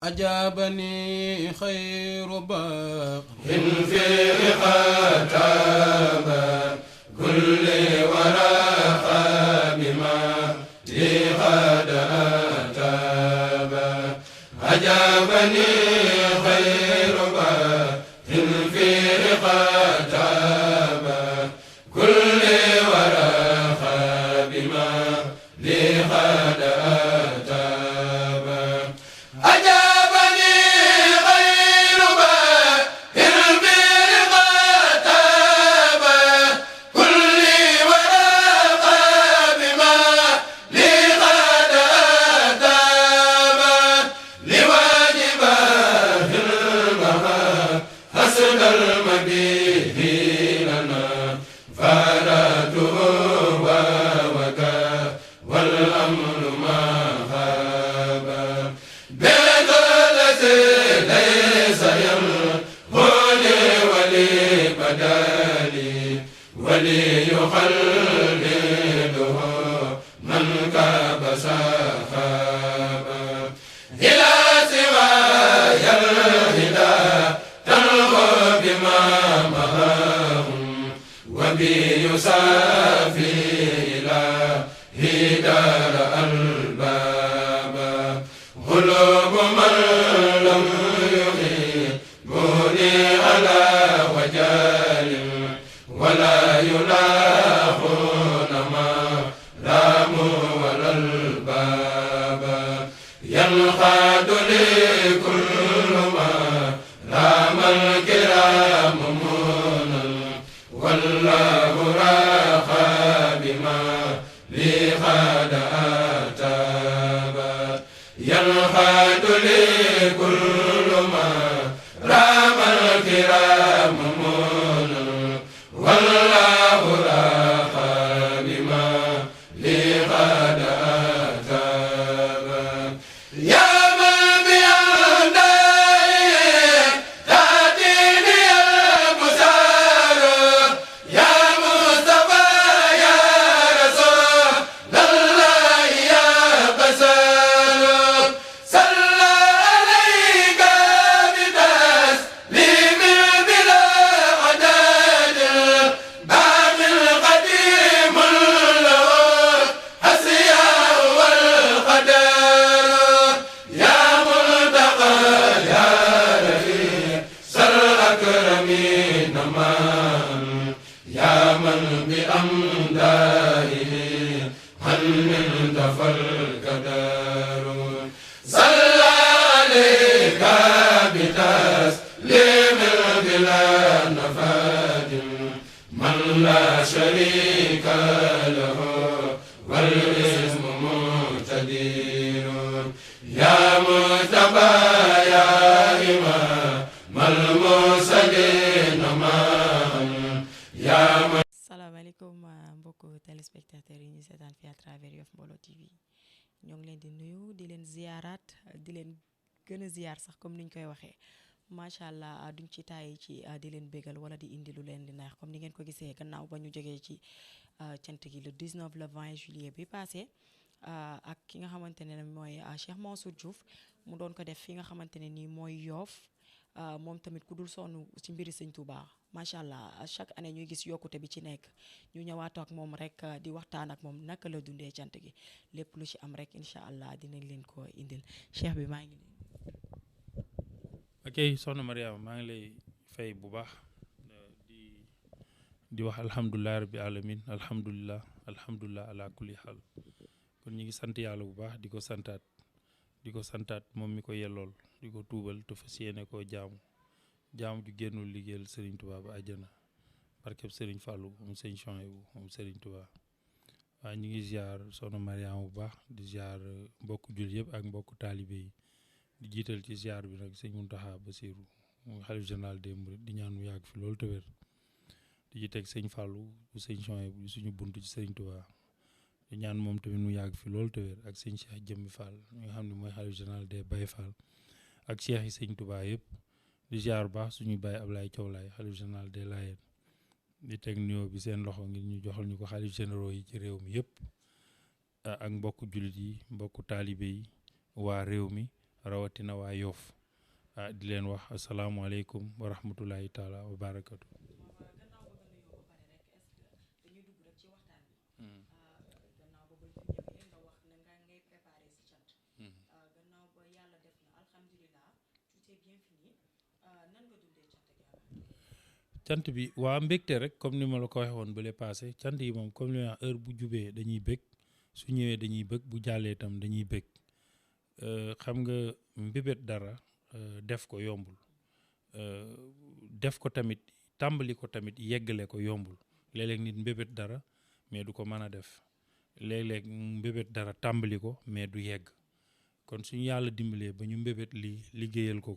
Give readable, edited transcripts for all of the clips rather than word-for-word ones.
أجابني خير باق في ختام كل ورق بما لي قد أتاب أجابني خير باق في ختام كل ورق بما لي قد أتاب وليخلده من كبس خابا إلى سواي الهدى تلغى بما مضاهم وبيصافي إلى هدار الباب قلوب من لم يغيبني على وجال ولا يلاقون ما راموا ولا الباب ينقاد لي كل ما رام الكرام مونا والله راخى بما لي قد أتاب ينقاد لي كل ما رام الكرام مونا والله راخى بما لي قد أتاب يا من بيديه تأتيني البشار يا مصطفى يا رسول الله يا بشار صلى عليك بتسليم بلا عدد باب القديم له أسياء والقدر يا ملتقى يا رفيق سر أكرمين من يا من بأمدائه هل انتفى القدر صلى عليك بتسليم بلا نفاد من لا شريك له والاسم مقتدر يا مجتبى يا إمام المرسلين معا يا salaamaaleykum mbokku téléspectateurs yi ñu seetaan fi à travers Yoff Mbollo TV ñoo ngi leen di nuyu di leen ziyaaraat di leen gën a ziyaar sax comme niñ koy waxee macha allah duñ ci tàyyi ci di leen bégal wala di indi lu leen di neex comme ni ngeen ko gisee gannaaw ba ñu jógee ci cant gi le 19 le 20 juillet bi passé ak ki nga xamante ne mooy Cheikh Mansour Diouf mu doon ko def fi nga xamante ne nii mooy Yoff moom tamit ku dul sonn ci mbiri sëñ Touba macha allah chaque année ñuy gis yokkute bi ci nekk ñu ñëwaat ak moom rek di waxtaan ak moom naka la dundee cant gi lépp lu ci am rek incha allah dinañ leen ko indil cheikh bi maa ngi ok soxna Mariama maa ngi lay fay bu baax di wax alhamdulilah rabbi alamin alhamdulilah ala kulli xaal kon ñu ngi sant yàlla bu baax di ko santaat moom mi ko yellool di ko tuubal te fas yéene koo jaamu ju génnul liggéeyal Serigne Touba ba àjjana barkeb Serigne Fallou moom Serigne Chouaïbou moom Serigne Touba waaye ñu ngi ziar soxna Mariama bu baax di ziar mbokku jul yëpp ak mbokku taalibe yi di jiital ci ziar bi nag sëñ Mountakha Bassirou mooy xalif général des mourides di ñaan mu yàgg fi loolu te wér di ci teg sëñ Fallou bu sëñ Chouaïbou bu suñu buntu ci Serigne Touba di ñaan moom tamit mu yàgg fi loolu te wér ak sëñ Cheikh Jëmmi Fall mi nga xam ne mooy xalif général des Baye Fall ak cheikh yi sëñ Touba yëpp di ziar bu baax suñu Baye Ablaye Thiaw Laye xalif général des Layènes di teg nuyoo bi seen loxo ngir ñu joxal ñu ko xalif généraux yi ci réew mi yëpp ak mbokku jullit yi mbokku taalibe yi waa réew mi rawatina waa Yoff di leen wax asalaamualeykum wa rahmatullahi taala wa barakatu. cant bi waa mbégte rek comme ni ma la ko waxee woon ba le passé cant yi moom comme li ma wax heure bu jubee dañuy bég su ñëwee dañuy bég bu jàllee itam dañuy bég xam nga mbébét dara def ko yombul def ko tamit tàmbali ko tamit yeggale ko yombul léeg-léeg nit mbébét dara mais du ko mën a def léeg-léeg mbébét dara tàmbali ko mais du yegg kon suñu yàlla dimbalee ba ñu mbébét lii liggéeyal ko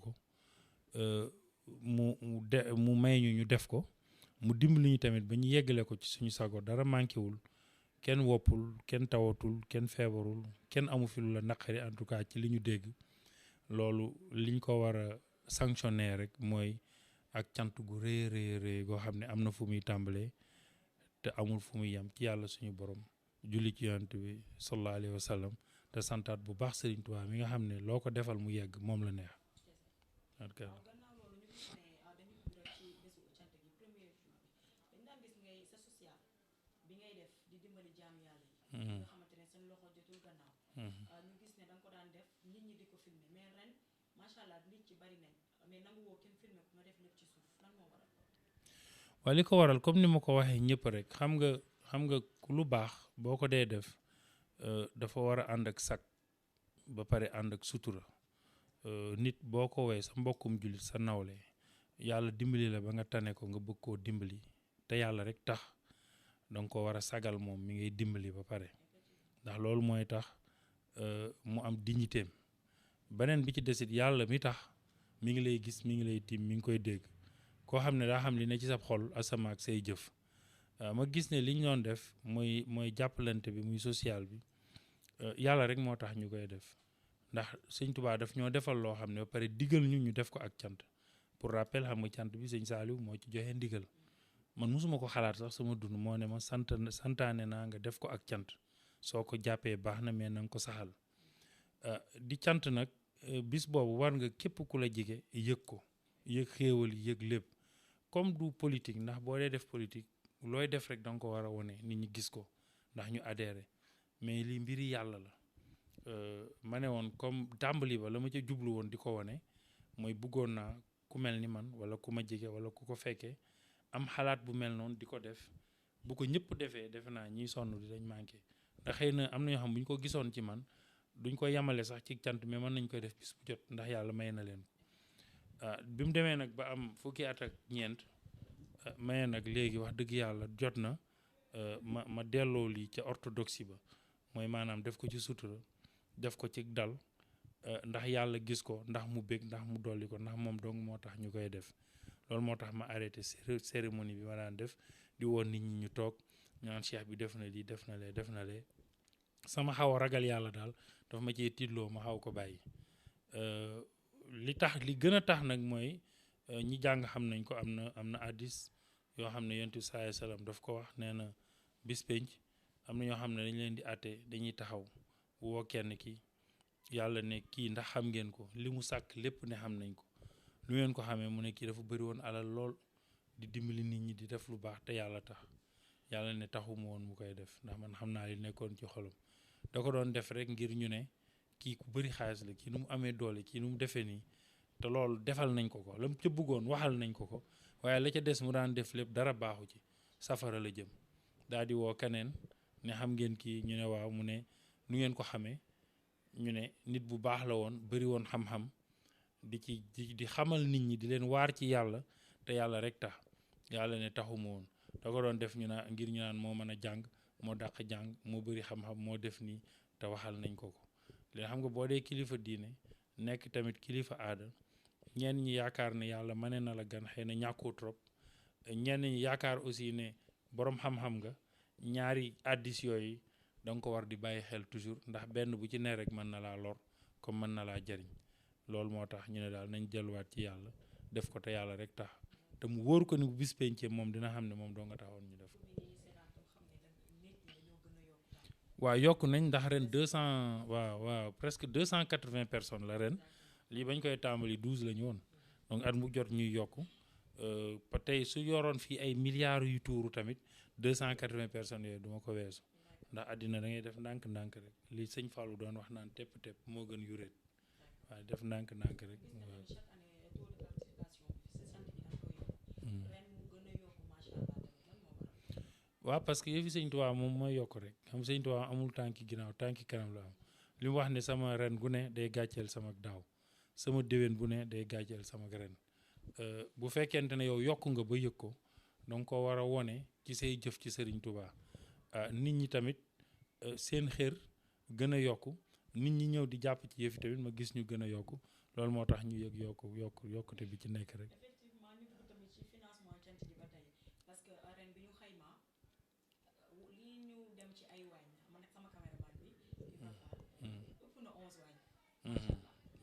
mu may ñu def ko mu dimbali ñu tamit ba ñu yeggale ko ci suñu sago dara manqué wul kenn woppul kenn tawatul kenn feebarul kenn amu fi lu la naqari en tout cas ci li ñu dégg loolu liñ ko war a sanctionner rek mooy ak cant gu rëy goo xam ne am na fu muy tàmbalee te amul fu muy yem ci yàlla suñu borom julli ci yonent bi sallallahu alayhi wa sallam te santaat bu baax Serigne Touba mi nga xam ne loo ko defal mu yegg moom la neex. waaye li ko waral comme ni ma ko waxee ñëpp rek xam nga lu baax boo ko dee def dafa war a ànd ak sag ba pare ànd ak sutura nit boo ko wee sa mbokkum jullit sa nawle yàlla dimbali la ba nga tane ko nga bëgg koo dimbali te yàlla rek tax danga ko war a sagal moom mi ngay dimbali ba pare ndax loolu mooy tax mu am dignitéem beneen bi ci desit yàlla mi tax mi ngi lay gis mi ngi lay tiim mi ngi koy dégg koo xam ne daa xam li ne ci sa xol asama ak say jëf ma gis ne li ñu doon def mooy jàppalante bi muy social bi yàlla rek moo tax ñu koy def ndax sëñ Tuubaa daf ñoo defal loo xam ne ba pare digal ñu def ko ak cant pour rappel xam nga cant bi sëñ Saaliw moo ci joxe ndigal man mosuma ko xalaat sax sama dund moo ne ma santaane naa nga def ko ak cant soo ko jàppee baax na mais na nga ko saxal di cant nag bis boobu war nga képp ku la jige yëg ko yëg xéewal yëg lépp comme du politique ndax boo dee def politique looy def rek da nga ko war a wone nit ñi gis ko ndax ñu adhéré mais lii mbiri yàlla la ma ne woon comme tàmbali ba la ma ca jublu woon di ko wone mooy bëggoon naa ku mel ni man wala ku ma jige wala ku ko fekkee am xalaat bu mel noonu di ko def bu ko ñëpp defee defe naa ñiy sonn di dañ manqué ndax xëy na am na ñoo xam bu ñu ko gisoon ci man duñ ko yemale sax ci cant mais mën nañ koy def bis bu jot ndax yàlla may na leen bi mu demee nag ba am fukki at ak ñeent maye nag léegi wax dëgg yàlla jot na ma delloo lii ca orthodoxie ba mooy maanaam def ko ci sutura def ko ci dal ndax yàlla gis ko ndax mu bég ndax mu dolli ko ndax moom dong moo tax ñu koy def loolu moo tax ma arrêté cérémonie bi ma daan def di woon nit ñi ñu toog ñu naan cheikh bi def na lii def na lee sama xaw a ragal yàlla daal dafa ma cee tiitloo ma xaw ko bàyyi li gën a tax nag mooy ñi jàng xam nañ ko am na hadiis yoo xam ne yonent bi sallallaahu alayhi wa sallam daf ko wax nee na bis penc am na ñoo xam ne dañ leen di àtte dañuy taxaw woo kenn ki yàlla ne kii ndax xam ngeen ko li mu sàkk lépp ne xam nañ ko lu ngeen ko xamee mu ne kii dafa bëri woon alal lool di dimbali nit ñi di def lu baax te yàlla tax yàlla ne taxuma woon mu koy def ndax man xam naa li nekkoon ci xolam da ko doon def rek ngir ñu ne kii ku bëri xaalis la kii nu mu amee doole kii nu mu defee nii te loolu defal nañ ko la mu ca bëggoon waxal nañ ko waaye la ca des mu daan def lépp dara baaxu ci safara la jëm daal di woo keneen ne xam ngeen kii ñu ne waaw mu ne nu ngeen ko xamee ñu ne nit bu baax la woon bëri woon xam-xam di xamal nit ñi di leen waar ci yàlla te yàlla rek tax yàlla ne taxuma woon da ko doon def ñu naan ngir ñu naan moo mën a jàng moo dàq jàng moo bëri xam-xam moo def nii te waxal nañ ko léegi xam nga boo dee kilifa diine nekk tamit kilifa aada ñenn ñi yaakaar ne yàlla mane na la gan xëy na ñàkkoo trop ñenn ñi yaakaar aussi ne borom xam-xam nga ñaari addis yooyu da nga ko war di bàyyi xel toujours ndax benn bu ci ne rek mën na laa lor comme mën na laa jariñ loolu moo tax ñu ne daal nañ delluwaat ci yàlla def ko te yàlla rek tax te mu wóor ko ni bu bis pencee moom dina xam ne moom doo nga taxoon ñu def waaw yokk nañ ndax ren 200 waaw presque 280 personnes la ren lii bañ koy tàmbali 12 la ñu woon donc at mu jot ñuy yokk ba tey su yoroon fii ay milliards yu tuuru tamit 280 personnes yooyu duma ko weesu ndax àddina da ngay def ndànk-ndànk rek li sëñ Fallou doon wax naan tepp-tepp moo gën yuréet waaye def ndànk-ndànk rek waaw parce que yëfi sëñ Tuubaa moom mooy yokk rek xam sëñ Tuubaa amul tànki ginnaaw tànki kanam la am li mu wax ne sama ren gu ne day gàcceel sama daaw sama déwén bu ne day gàcceel sama ren bu fekkente ne yow yokk nga ba yëg ko danga ko war a wone ci say jëf ci sëriñ Tuubaa nit ñi tamit seen xër gën a yokk nit ñi ñëw di jàpp ci yëfi tamit ma gis ñu gën a yokk loolu moo tax ñu yëg yokkute bi ci nekk rek. effectivement ñu dugg tamit ci financement cant gi ba tey parce que ren bi ñu xaymaa lii ñu dem ci ay waañ man ak sama caméraman bi ëpp na 11 waañ.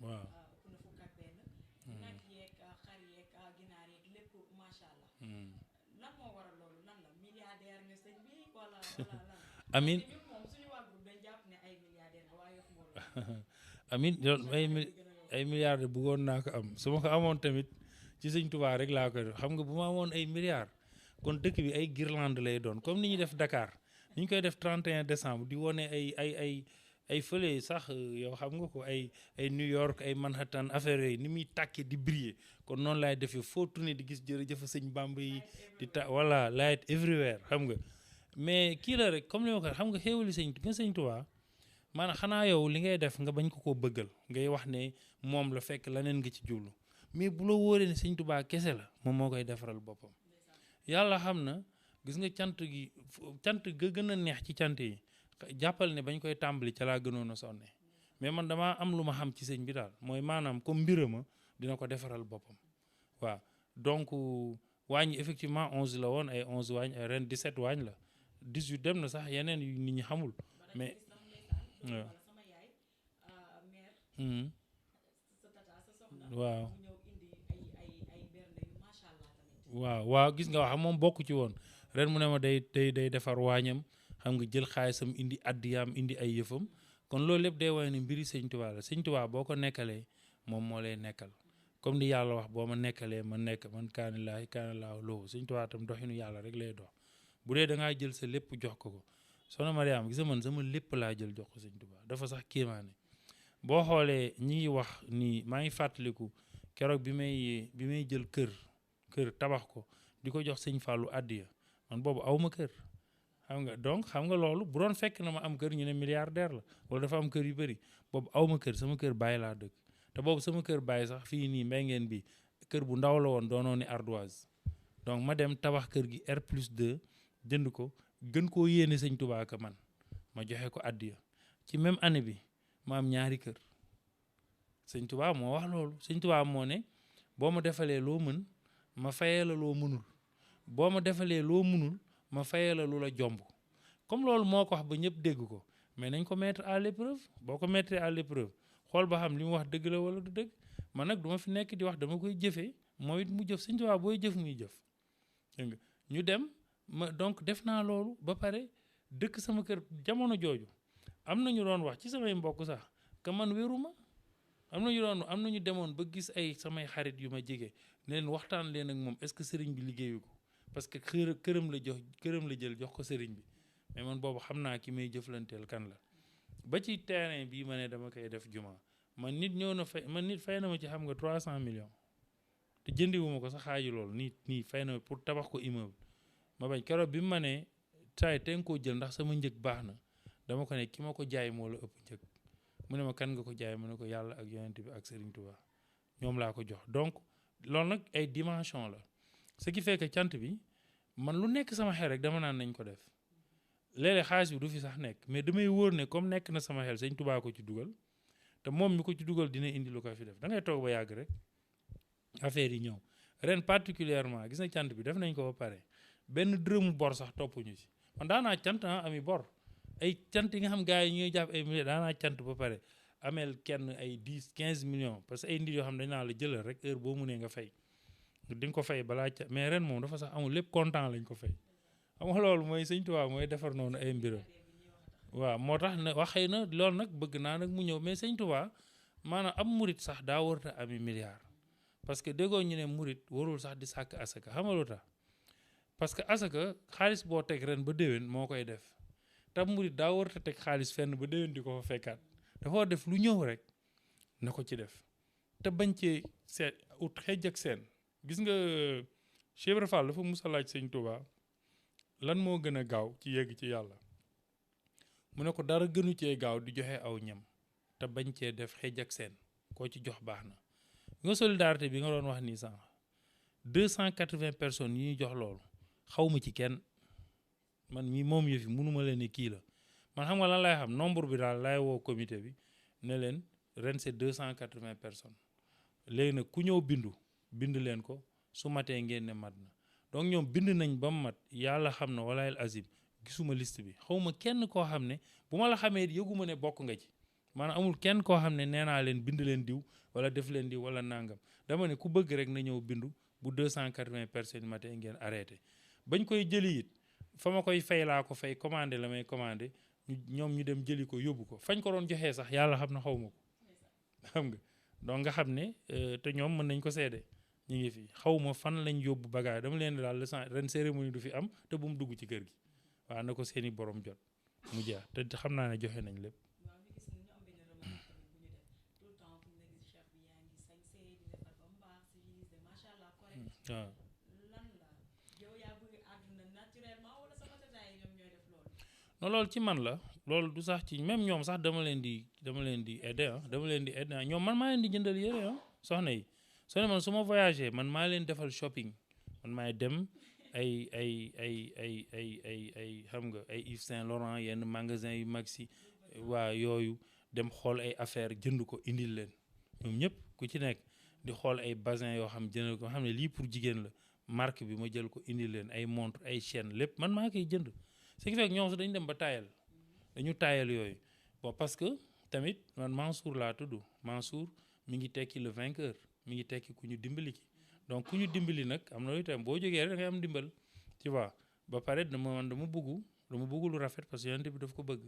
waaw ëpp na fukk ak benn. nag yeeg xar yeeg ginaar yeeg lépp macha allah. lan moo waral loolu lan la milliardaire nga sëñ bi wala lan. amiin ñun moom suñu waa groupe dañ jàpp ne ay milliardaire nga waaye yof mbooloo. amiin ay milliards de bëggoon naa ko am su ma ko amoon tamit ci sëñ Tuubaa rek laa koy def xam nga bu ma amoon ay milliards kon dëkk bi ay guirlande lay doon comme ni ñuy def Dakar ni ñu koy def 31 décembre di wone ay fële sax yow xam nga ko ay New York ay Manhattan affaire yooyu ni muy tàkkee di briller kon noonu laay defee foo tourné di gis jërëjëf sëñ Bamba yi di voilà light everywhere xam nga mais kii la rek comme li ma ko xam nga xéewali sëñ Tuubaa maanaam xanaa yow li ngay def nga bañ ko bëggal ngay wax ne moom la fekk leneen nga ci jublu mais bu la wóoree ne sëñ Tuubaa kese la moom moo koy defaral boppam yàlla xam na gis nga cant ga gën a neex ci cant yi jàppal ne bañ koy tàmbali ca laa gënoon a sonne mais man damaa am lu ma xam ci sëñ bi daal mooy maanaam comme mbirama dina ko defaral boppam waaw donc waañ yi effectivement 11 la woon ay 11 waañ ay ren 17 waañ la 18 dem na sax yeneen yu nit ñi xamul mais waaw gis nga wax moom bokk ci woon ren mu ne ma day defar waañam xam nga jël xaalisam indi addiyaam indi ay yëfam kon loolu lépp day wane ne mbiri sëñ Tuubaa la sëñ Tuubaa boo ko nekkalee moom moo lay nekkal comme ni yàlla wax boo ma nekkalee ma nekk man kaani laahu lahu sëñ Tuubaa tam doxinu yàlla rek lay dox bu dee da ngaa jël sa lépp jox ko soxna Mariama gis nga man sama lépp laa jël jox ko sëñ Tuubaa dafa sax kéemaane boo xoolee ñi ngi wax nii maa ngi fàttaliku keroog bi may jël kër tabax ko di ko jox sëñ Fallou addiya man boobu awma kër xam nga donc xam nga loolu bu doon fekk na ma am kër ñu ne milliardaire la wala dafa am kër yu bëri boobu awma kër sama kër bàyyi laa dëkk te boobu sama kër bàyyi sax fii nii mbay ngeen bi kër bu ndaw la woon doonoo ni ardoise donc ma dem tabax kër gi R+2 jënd ko gën koo yéene sëñ Tuubaa ka man ma joxe ko addiya ci même année bi ma am ñaari kër sëñ Tuubaa moo wax loolu sëñ Tuubaa moo ne boo ma defalee loo mën ma fayee la loo mënul boo ma defalee loo mënul ma fayee la lu la jomb comme loolu moo ko wax ba ñëpp dégg ko mais nañ ko mettre à l'épreuve boo ko mettre à l'épreuve xool ba xam li mu wax dëgg la wala du dëgg man nag du ma fi nekk di wax dama koy jëfee mooy it mu jëf sëñ Tuubaa booy jëf muy jëf dégg nga ñu dem ma donc def naa loolu ba pare dëkk sama kër jamono jooju am na ñu doon wax ci samay mbokk sax que man wéruma am na ñu demoon ba gis ay samay xarit yu ma jege ne leen waxtaan leen ak moom est-ce que sëriñ bi liggéeyu ko parce que këram la jël jox ko sëriñ bi mais man boobu xam naa ki may jëflanteel kan la ba ci terrain bii ma ne dama koy def juma man nit ñëw na fay na ma ci xam nga 300 millions te jëndiwuma ko sax xaaju loolu nii fay na pour tabax ko immeuble ma bañ keroog bi mu ma ne saay te nga koo jël ndax sama njëg baax na dama ko ne ki ma ko jaay moo la ëpp njëg mu ne ma kan nga ko jaay mu ne ko yàlla ak yonent bi ak Serigne Touba ñoom laa ko jox donc loolu nag ay dimension la ce qui fait que cant bi man lu nekk sama xel rek dama naan nañ ko def léeg-léeg xaalis bi du fi sax nekk mais damay wóor ne comme nekk na sama xel Serigne Touba ko ci dugal te moom mi ko ci dugal dina indi lu ko fi def da ngay toog ba yàgg rek affaire yi ñëw ren particulièrement gis na cant bi def nañ ko ba pare benn dërëmu bor sax toppuñu ci man daanaa cant ami bor ay cant yi nga xam gars yi ñuy jàpp ay millions daanaa cant ba pare ameel kenn ay 10-15 millions parce que ay nit yoo xam ne dañ naa la jëlal rek heure boo mënee nga fay di nga ko fay balaa ca mais ren moom dafa sax amul lépp content lañ ko fay xam nga loolu mooy Sëñ Tuubaa mooy defar noonu ay mbiram waaw moo tax ne wax xëy na loolu nag bëgg naa nag mu ñëw mais Sëñ Tuubaa maanaam am murit sax daa warta ami milliard parce que déggoo ñu ne murit warul sax di sàkk asaka xam nga lu tax parce que asaka xaalis boo teg ren ba déwén moo koy def tam murit daa warta teg xaalis fenn ba déwén di ko fa fekkaat dafa war def lu ñëw rek na ko ci def te bañ cee seet ut xeej ak seen gis nga Cheikh Ibra Fall dafa musa laaj sëñ Touba lan moo gën a gaaw ci yegg ci yàlla mu ne ko dara gënu cee gaaw di joxe aw ñam te bañ cee def xeej ak seen koo ci jox baax na nga solidarité bi nga doon wax nii sànq 280 personnes yi ñuy jox loolu xaw ma ci kenn man mii moom yëfi mënuma leen ne kii la man xam nga lan lay xam nombre bi daal lay woo comité bi ne leen ren c'est 280 personnes léegi nag ku ñëw bind leen ko su matee ngeen ne mat na donc ñoom bind nañ ba mu mat yàlla xam na walaayal azim gisuma liste bi xaw ma kenn koo xam ne bu ma la xamee yëguma ne bokk nga ci maanaam amul kenn koo xam ne nee naa leen bind leen diw wala def leen diw wala nangam dama ne ku bëgg rek na ñëw bindu bu 280 personnes matee ngeen arrêté bañ koy jëli it fa ma koy fay laa ko fay commandé la may commandé ñoom ñu dem jëli ko yóbbu ko fañ ko doon joxee sax yàlla xam na xaw ma ko xam nga donc nga xam ne te ñoom mën nañ ko seede ñu ngi fi xaw ma fan lañ yóbbu bagage dama leen daal ren cérémonie du fi am te bu mu dugg ci kër gi waaw na ko seeni borom jot mu jeex te xam naa ne joxe nañ lépp. waaw non loolu ci man la loolu du sax ci même ñoom sax dama leen di aider ñoom man maa leen di jëndal yére soxna yi soo ne man su ma voyagé man maa leen defal shopping man maay dem ay xam nga ay Yves Saint Laurent yenn magasin yu mag si waa yooyu dem xool ay affaire jënd ko indil leen ñoom ñëpp ku ci nekk di xool ay basin yoo xam jënd ko xam ne lii pour jigéen la marque bi ma jël ko indil leen ay montre ay chaîne lépp man maa koy jënd ce qui fait que ñoom sax dañu dem ba dañu taayal yooyu bon parce que tamit man Mansour laa tudd Mansour mi ngi tekki le vainqueur mi ngi tekki ku ñu dimbali ki donc ku ñu dimbali nag am na lu itam boo jógee rek da ngay am dimbal tu vois ba pare dama bëgg lu rafet parce que yonent bi daf ko bëgg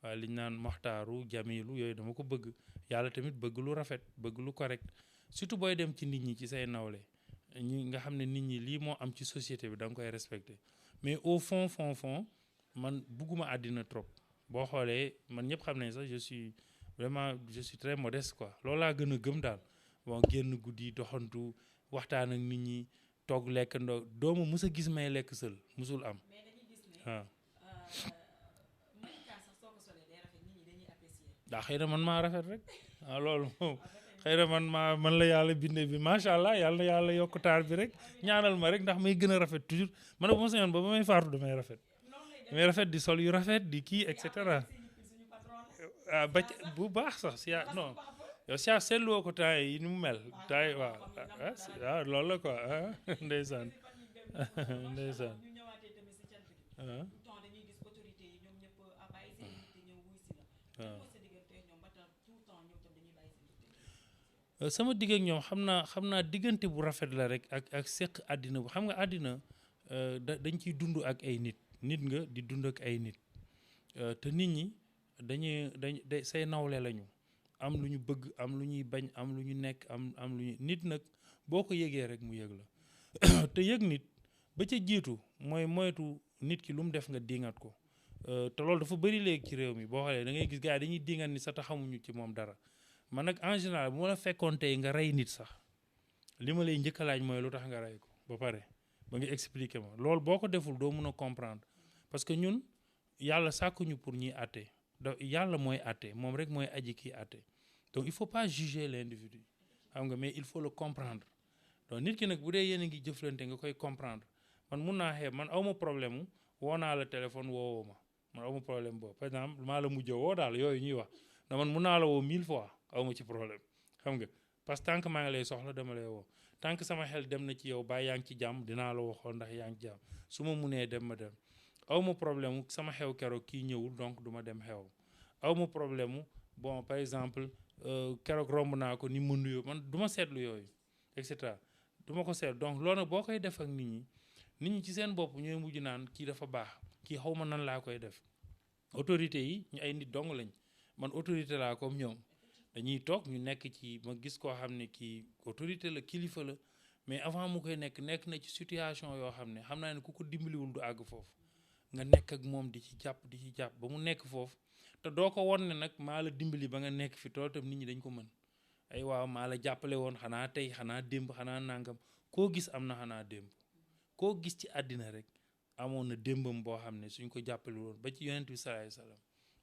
waaye liñ naan moxtaaru jamilu yooyu dama ko bëgg yàlla tamit bëgg lu rafet bëgg lu correct surtout booy dem ci nit ñi ci say nawle ñi nga xam ne nit ñi lii moo am ci société bi da nga koy respecté mais au fond man bugguma àddina trop boo xoolee man ñëpp xam nañ sax je suis très modeste quoi loolu laa gën a gëm daal bon génn guddi doxantu waxtaan ak nit ñi toog lekk doomu mus a gis may lekk sël musul am waaw daa xëy na man maa rafet rek waaw loolu moom xëy na man la yàlla bindee bi macha allah yàlla yokk taar bi rek ñaanal ma rek ndax may gën a rafet toujours man bu ma sañoon ba may faatu damay rafet di sol yu rafet di kii et cetera ba bu baax sax si non yow si seetloo ko temps yi ni mu mel temps yi waaw loolu la quoi ndeysaan sama digg ak ñoom xam naa diggante bu rafet la rek ak seq àddina bu xam nga àddina dañ ciy dund ak ay nit nga di dund ak ay nit te nit ñi dañ say nawle lañu am lu ñu bëgg am lu ñuy bañ am lu ñu nekk am lu ñu nit nag boo ko yëgee rek mu yëg la te yëg nit ba ca jiitu mooy moytu nit ki lu mu def nga dingat ko te loolu dafa bëri léegi ci réew mi boo xoolee da ngay gis gars yi dañuy dingat ni sax te xamuñu ci moom dara man nag en général bu ma la fekkoon tey nga rey nit sax li ma lay njëkk a laaj mooy lu tax nga rey ko ba pare ba nga expliquer ma loolu boo ko deful doo mun a comprendre parce que ñun yàlla sàkkuñu pour ñuy àtte yàlla mooy àtte moom rek mooy aji kii àtte donc il faut pas juger l'individu xam nga mais il faut le comprendre donc nit ki nag bu dee yéen a ngi jëflante nga koy comprendre man mun naa xeeb man awma problème mu woo naa la téléphone woowoo ma man awma problème boobu par exemple maa la mujj woo daal yooyu ñuy wax da man mun naa la woo 1000 fois awma ci problème xam nga parce que tant que maa ngi lay soxla dama lay woo tant que sama xel dem na ci yow ba yaa ngi ci jàmm dinaa la waxoon ndax yaa ngi ci jàmm su ma munee dem ma dem awma problème mu sama xew keroog kii ñëwul donc du ma dem xew awma problème mu bon par exemple keroog romb naa ko ni mu nuyoo man du ma seetlu yooyu et cetera du ma ko seetlu donc loolu nag boo koy def ak nit ñi ci seen bopp ñooy mujj naan kii dafa baax kii xaw ma nan laa koy def autorité yi ñu ay nit dong lañ man autorité laa comme ñoom dañuy toog ñu nekk ci ma gis koo xam ne kii autorité la kilifa la mais avant mu koy nekk na ci situation yoo xam ne xam naa ne ku ko dimbaliwul du àgg foofu nga nekk ak moom di ci jàpp ba mu nekk foofu te doo ko won ne nag maa la dimbali ba nga nekk fi tool tam nit ñi dañ ko mën ay waaw maa la jàppale woon xanaa tey xanaa démb xanaa nangam koo gis am na xanaa démb koo gis ci àddina rek amoon na démbam boo xam ne suñ ko jàppale woon ba ci yonent bi salaay salaam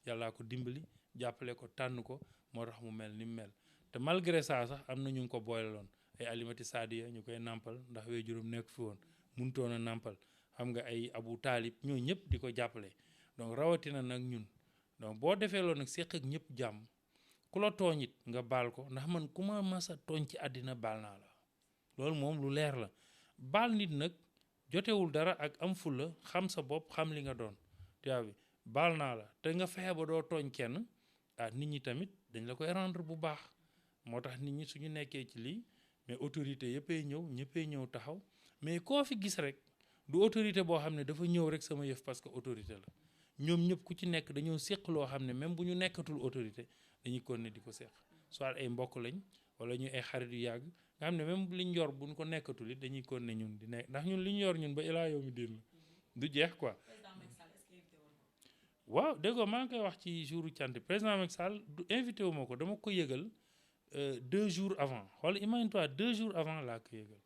yàllaa ko dimbali jàppale ko tànn ko moo tax mu mel ni mu mel te malgré ça sax am na ñu ngi ko booyaloon ay alimati saadiya ñu koy nàmpal ndax wee juróom nekk fi woon mënutoon a nàmpal xam nga ay abu taalib ñoo ñëpp di ko jàppale donc rawatina nag ñun donc boo defee loolu nag séq ak ñëpp jàmm ku la tooñ it nga baal ko ndax man ku ma masa tooñ ci àddina baal naa la loolu moom lu leer la baal nit nag jotewul dara ak am fulla xam sa bopp xam li nga doon tuyaa bi baal naa la te nga fexe ba doo tooñ kenn nit ñi tamit dañ la koy rendre bu baax moo tax nit ñi suñu nekkee ci lii mais autorité yëppay ñëw ñëppay ñëw taxaw mais koo fi gis rek du autorité boo xam ne dafa ñëw rek sama yëf parce que autorité la ñoom ñëpp ku ci nekk dañoo séq loo xam ne même bu ñu nekkatul autorité dañuy continuer di ko séq soit ay mbokk lañ wala ñu ay xarit yu yàgg nga xam ne même liñ yor buñ ko nekkatul it dañuy continuer ñun di nekk ndax ñun li ñu yor ñun ba ilaa yow mi diin la du jeex quoi. waaw dégg nga maa ngi koy wax ci jouru cant président Macky Sall du invité wu ma ko dama ko yëgal 2 jours avant wala imagine-toi 2 jours avant laa ko yëgal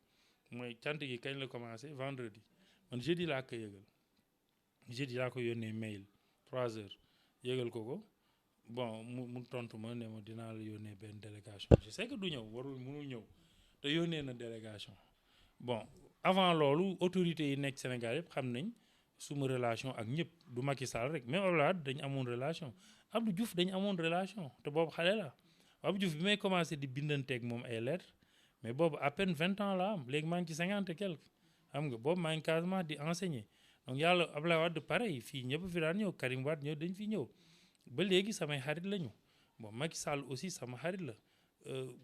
mooy cant gi kañ la commencé vendredi man jeudi laa ko yëgal jeudi laa ko yónnee mail 3 heures yëgal ko bon mu tontu ma ne ma dinaa la yónnee benn délégation je sais que du ñëw mënul ñëw te yónnee na délégation bon avant loolu autorités yi nekk Sénégal yëpp xam nañ suma relation ak ñëpp du Macky Sall rek même Abdoulaye dañ amoon relation Abdou Diouf dañ amoon relation te boobu xale la Abdou Diouf bi may commencé di bindanteeg moom ay lettres mais boobu à peine 20 ans la am léegi maa ngi ci 50 et quelque xam nga boobu maa ngi quasiment di enseigner donc yàlla Abdoulaye Wade pareil fii ñëpp fi daan ñëw Karim Wade ñëw dañ fi ñëw ba léegi samay xarit lañu bon Macky Sall aussi sama xarit la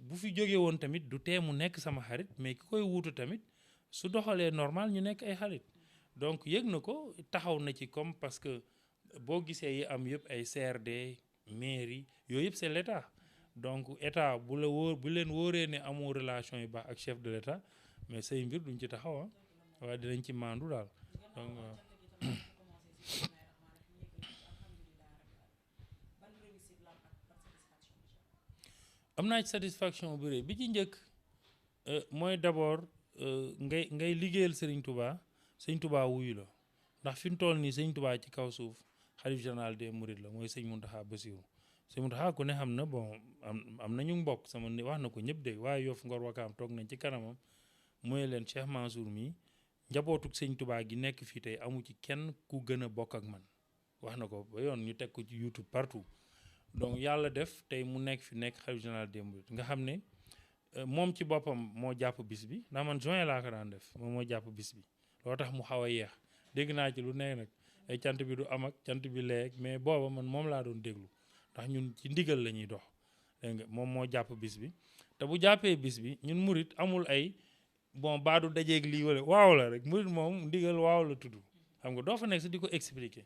bu fi jógee woon tamit du tee mu nekk sama xarit mais ki koy wuutu tamit su doxalee normal ñu nekk ay xarit donc yëg na ko taxaw na ci comme parce que boo gisee yi am yëpp ay CRD mairie yooyu yëpp c'est l'état donc état bu leen wóoree ne amoo relation yu baax ak chef de l'état mais say mbir duñ ci taxaw waaye dinañ ci maandu daal donc am naa ci satisfaction bu rëy bi ci njëkk mooy d'abord ngay liggéeyal Serigne Touba wuyu la ndax fi mu toll nii Serigne Touba ci kaw suuf xalif général des Mourides la mooy sëñ Mountakha Bassirou sëñ Mountakha ku ne xam na bon am nañu mbokk sama wax na ko ñëpp dégg waaye Yoff Ngor Wakaam toog nañ ci kanamam mooy leen Cheikh Mansour mi njabootuk sëñ Touba gi nekk fii tey amu ci kenn ku gën a bokk ak man wax na ko ba yoon ñu teg ko ci YouTube partout donc yàlla def tey mu nekk xalif général des Mourides nga xam ne moom ci boppam moo jàpp bis bi ndax man juin laa ko daan def moom moo jàpp bis bi loo tax mu xaw a yeex dégg naa ci lu nekk nag ay cant bi du am ak cant bi leeg mais booba man moom laa doon déglu ndax ñun ci ndigal la ñuy dox dégg nga moom moo jàpp bis bi te bu jàppee bis bi ñun murit amul ay bon baadu dajeeg lii wala waaw la rek murit moom ndigal waaw la tudd xam nga doo fa nekk si di ko expliquer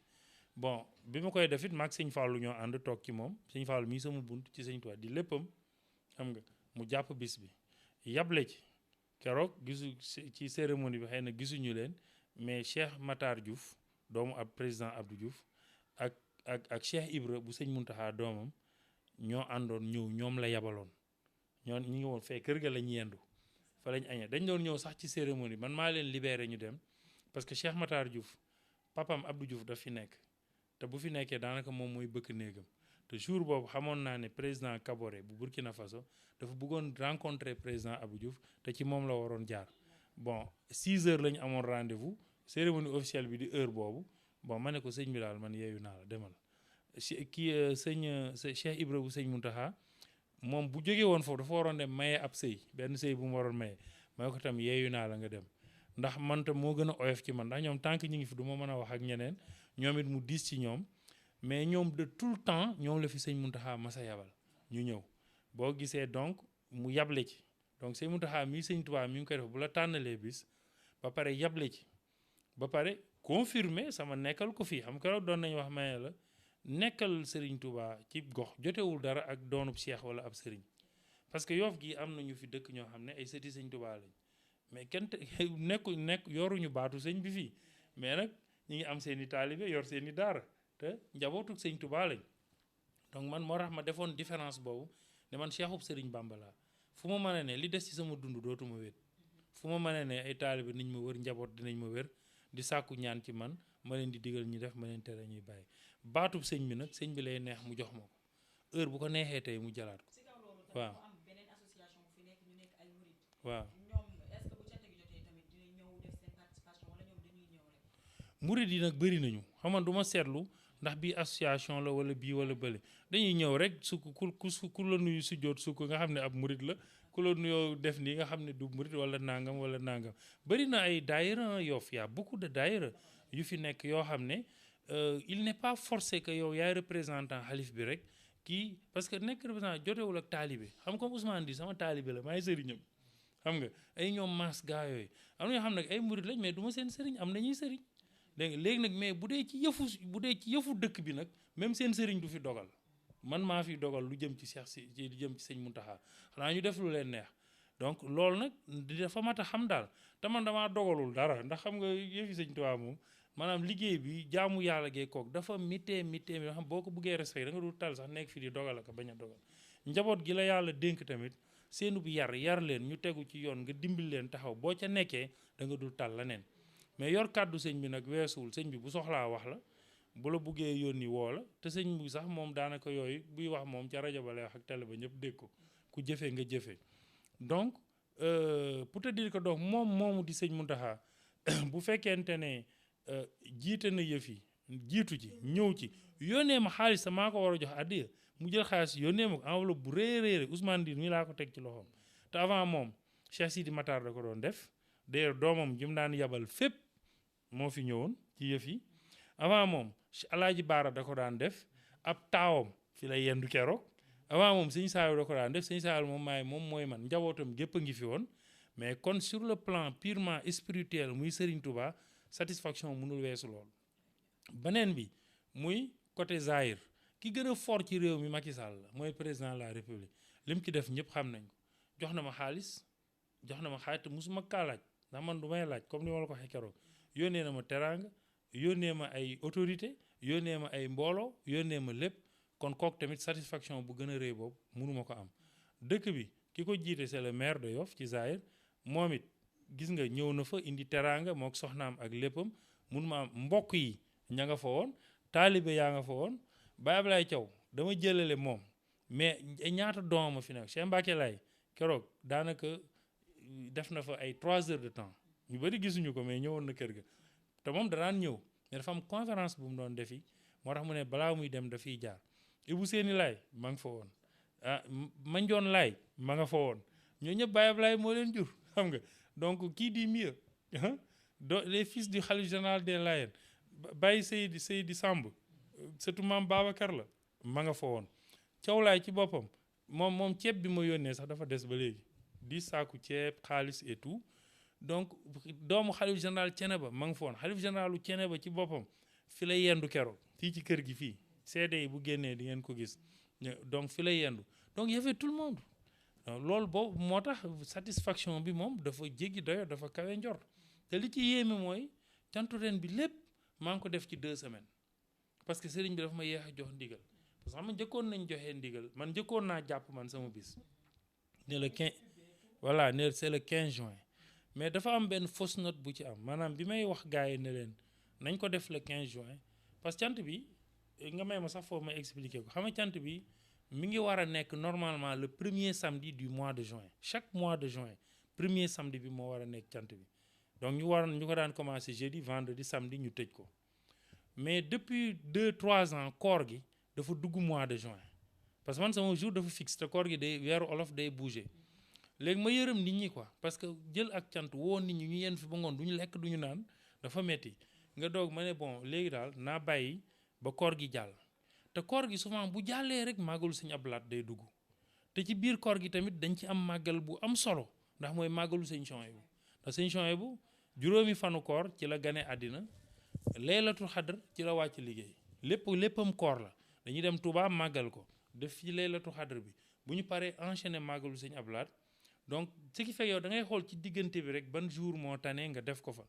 bon bi ma koy def it maag sëñ Fallou ñoo ànd toog ci moom sëñ Fallou mii sama bunt ci sëñ Tuubaa di léppam xam nga mu jàpp bis bi yable ci keroog gisu ci cérémonie bi xëy na gisuñu leen mais Cheikh Matar Diouf doomu ab président Abdou Diouf ak Cheikh Ibra bu sëñ Muntaxa doomam ñoo àndoon ñëw ñoom la yabaloon ñoo ñu ngi woon fee kër ga lañ yendu fa lañ añee dañ doon ñëw sax ci cérémonie man maa leen libéré ñu dem parce que Cheikh Matar Diouf papam Abdou Diouf daf fi nekk te bu fi nekkee daanaka moom mooy bëkk néegam te jour boobu xamoon naa ne président Kaboré bu Burkina Faso dafa bëggoon rencontrer président Abdou Diouf te ci moom la waroon jaar bon 6 heures la ñu amoon rendez-vous cérémonie officielle bi di heure boobu bon ma ne ko sëñ bi daal man yeeyu naa la demal kii Cheikh Ibra bu sëñ Muntaxa moom bu jógee woon foofu dafa waroon dem maye ab sëy benn sëy bu mu waroon maye may ko tam yeeyu naa la nga dem ndax man tam moo gën a oyof ci man ndax ñoom tant que ñu ngi fi du ma mën a wax ak ñeneen ñoom it mu diis ci ñoom mais ñoom de tout le temps ñoom la fi sëñ Muntaxa masa yabal ñu ñëw boo gisee donc mu yable ci donc sëñ Muntaxa mii sëñ Tuubaa mi ngi koy def bu la tànnalee bis ba pare yable ci ba pare confirmer sama nekkal ko fii xam keroog doon nañu wax maye la nekkal Serigne Touba ci gox jotewul dara ak doonub cheikh wala ab Serigne parce que Yoff gi am na ñu fi dëkk ñoo xam ne ay sëti Sëñ Touba lañ mais kenn nekk yoruñu baatu sëñ bi fii mais nag ñi ngi am seen i taalibe yor seen i daara te njabootuk Sëñ Touba lañ donc man moo tax ma defoon différence boobu ne man cheikhub Serigne Bamba laa fu ma mën a ne li des ci sama dund dootuma wét fu ma mën a ne ay taalibe niñ ma wër njaboot dinañ ma wér di sàkku ñaan ci man ma leen di digal ñu def ma leen tere ñuy bàyyi baatub sëñ bi nag sëñ bi lay neex mu jox ma ko heure bu ko neexee tey mu jalaat ko waaw waaw murid yi nag bëri nañu xam nga du ma seetlu ndax bii association la wala bii wala bële dañuy ñëw rek su ku la nuyu su jot su ko nga xam ne ab murid la ku la nuyoo def nii nga xam ne du murid wala nangam wala nangam bëri na ay daayira Yoff y a beaucoup de daayira yu fi nekk yoo xam ne il n'est pas forcé que yow yaay représentant xalif bi rek kii parce que nekk représentant jotewul ak taalibe xam comme Ousmane di sama taalibe la maay sëriñam xam nga ay ñoom maas gaa yooyu am na ñoo xam ne ay murid lañ mais du ma seen sëriñ am nañuy sëriñ dégg nga léegi nag mais bu dee ci yëfu dëkk bi nag même seen sëriñ du fi dogal man maa fi dogal lu jëm ci Cheikh si lu jëm ci sëñ Mountakha xanaa ñu def lu leen neex donc loolu nag dafa mat a xam daal te man damaa dogalul dara ndax xam nga yëfi sëñ Tuubaa moom maanaam liggéey bi jaamu yàlla gee kook dafa mitee xam boo ko bëggee respect da nga dul tal sax nekk fii di dogal ak bañ a dogal njaboot gi la yàlla dénk tamit seenu bu yar leen ñu tegu ci yoon nga dimbil leen taxaw boo ca nekkee da nga dul tal leneen mais yor kàddu sëñ bi nag weesuwul sëñ bi bu soxlaa wax la bu la buggee yónni woo la te sëñ bi sax moom daanaka yooyu buy wax moom ca rajo ba lay wax ak télé ba ñëpp dégg ko ku jëfee nga jëfee donc pour te dire que donc moomu di sëñ Mountakha bu fekkente ne jiite na yëf yi jiitu ci ñëw ci yónnee ma xaalis sa maa ko war a jox addiya mu jël xaalis yónnee ma ko enveloppe bu réeréer Ousmane Dir mi laa ko teg ci loxoom te avant moom Cheikh Sidi Matar da ko doon def d'ailleurs doomam ji mu daan yabal fépp moo fi ñëwoon ci yëf yi avant moom Alaaji Baara da ko daan def ab taawam fi la yendu keroog avant moom sëñ Saalu da ko daan def sëñ Saalu moom mooy man njabootam gépp a ngi fi woon mais kon sur le plan purement spirituel muy Serigne Touba satisfaction mënul weesu lool. beneen bi muy côté Zahir ki gën a fort ci réew mi Macky Sall la mooy président de la République lim ci def ñëpp xam nañ ko jox na ma xaalis te musuma kaa laaj ndax man du may laaj comme ni ma la ko waxee keroog yónnee na ma teraanga yónnee ma ay autorité yónnee ma ay mbooloo yónnee ma lépp kon kooku tamit satisfaction bu gën a rëy boobu mënuma ko am dëkk bi ki ko jiite c'est le maire de Yoff ci Zahir moom it gis nga ñëw na fa indi teraanga mook soxnaam ak léppam mënuma am mbokk yi ña nga fa woon taalibe yaa nga fa woon Baye Ablaye Thiaw dama jëlale moom mais ñaata doomam fi nekk Cheikh Mbacké Laye keroog daanaka def na fa ay 3 heures de temps ñu bari gisuñu ko mais ñëwoon na kër ga te moom danaan ñëw mais dafa am conférence bu mu doon defi moo tax mu ne balaa muy dem dafiy jaar Ibou Séni Laye ma nga fa woon Mandione Laye ma nga fa woon ñoo ñëpp Baye Ablaye moo leen jur xam nga donc qui dit mieux les fils du khalife général des Layènes Baye Seydi Samb surtout maam Babacar la ma nga fa woon Thiaw Laye ci boppam moom ceeb bi ma yónnee sax dafa des ba léegi 10 saaku ceeb xaalis et tout donc doomu xalif général Thiénaba ma nga fa woon xalif généralu Thiénaba ci boppam fi lay yendu keroog fii ci kër gi fii CD yi bu génnee di ngeen ko gis donc fi lay yendu donc y avait tout le monde loolu boobu moo tax satisfaction bi moom dafa jéggi doyo dafa kawe njort te li ci yéeme mooy cantu ren bi lépp maa ngi ko def ci 2 semaines parce que sëriñ bi dafa ma yeex a jox ndigal parce que xam nga njëkkoon nañ joxee ndigal man njëkkoon naa jàpp man sama bis ne le 15 voilà ne c'est le 15 juin mais dafa am benn fausse note bu ci am maanaam bi may wax gars yi ne leen nañ ko def le 15 juin parce que cant bi nga may ma sax foofu may expliquer ko xam nga cant bi mi ngi war a nekk normalement le premier samedi du mois de juin chaque mois de juin premier samedi bi moo war a nekk cant bi donc ñu ko daan commencer jeudi vendredi samedi ñu tëj ko mais depuis 2-3 ans koor gi dafa dugg mois de juin parce que man sama jour dafa fixe te koor gi day weeru olof day bouger léegi ma yërëm nit ñi quoi parce que jël ak cant woo nit ñi ñu yenn fi ba ngoon du ñu lekk du ñu naan dafa metti nga doog ma ne bon léegi daal naa bàyyi ba koor gi jàll te koor gi souvent bu jàllee rek màggalu Sëñ Abdou Lahad day dugg te ci biir koor gi tamit dañ ci am màggal bu am solo ndax mooy màggalu Sëñ Souhaïbou ndax Sëñ Souhaïbou juróomi fanu koor ci la gane àddina laylatul xadr ci la wàcc liggéey léppam koor la dañuy dem Touba màggal ko def fi laylatu xadr bi bu ñu paree enchaîner màggalu sëñ Abdou Lahad donc ce qui fait yow da ngay xool ci diggante bi rek ban jour moo tane nga def ko fa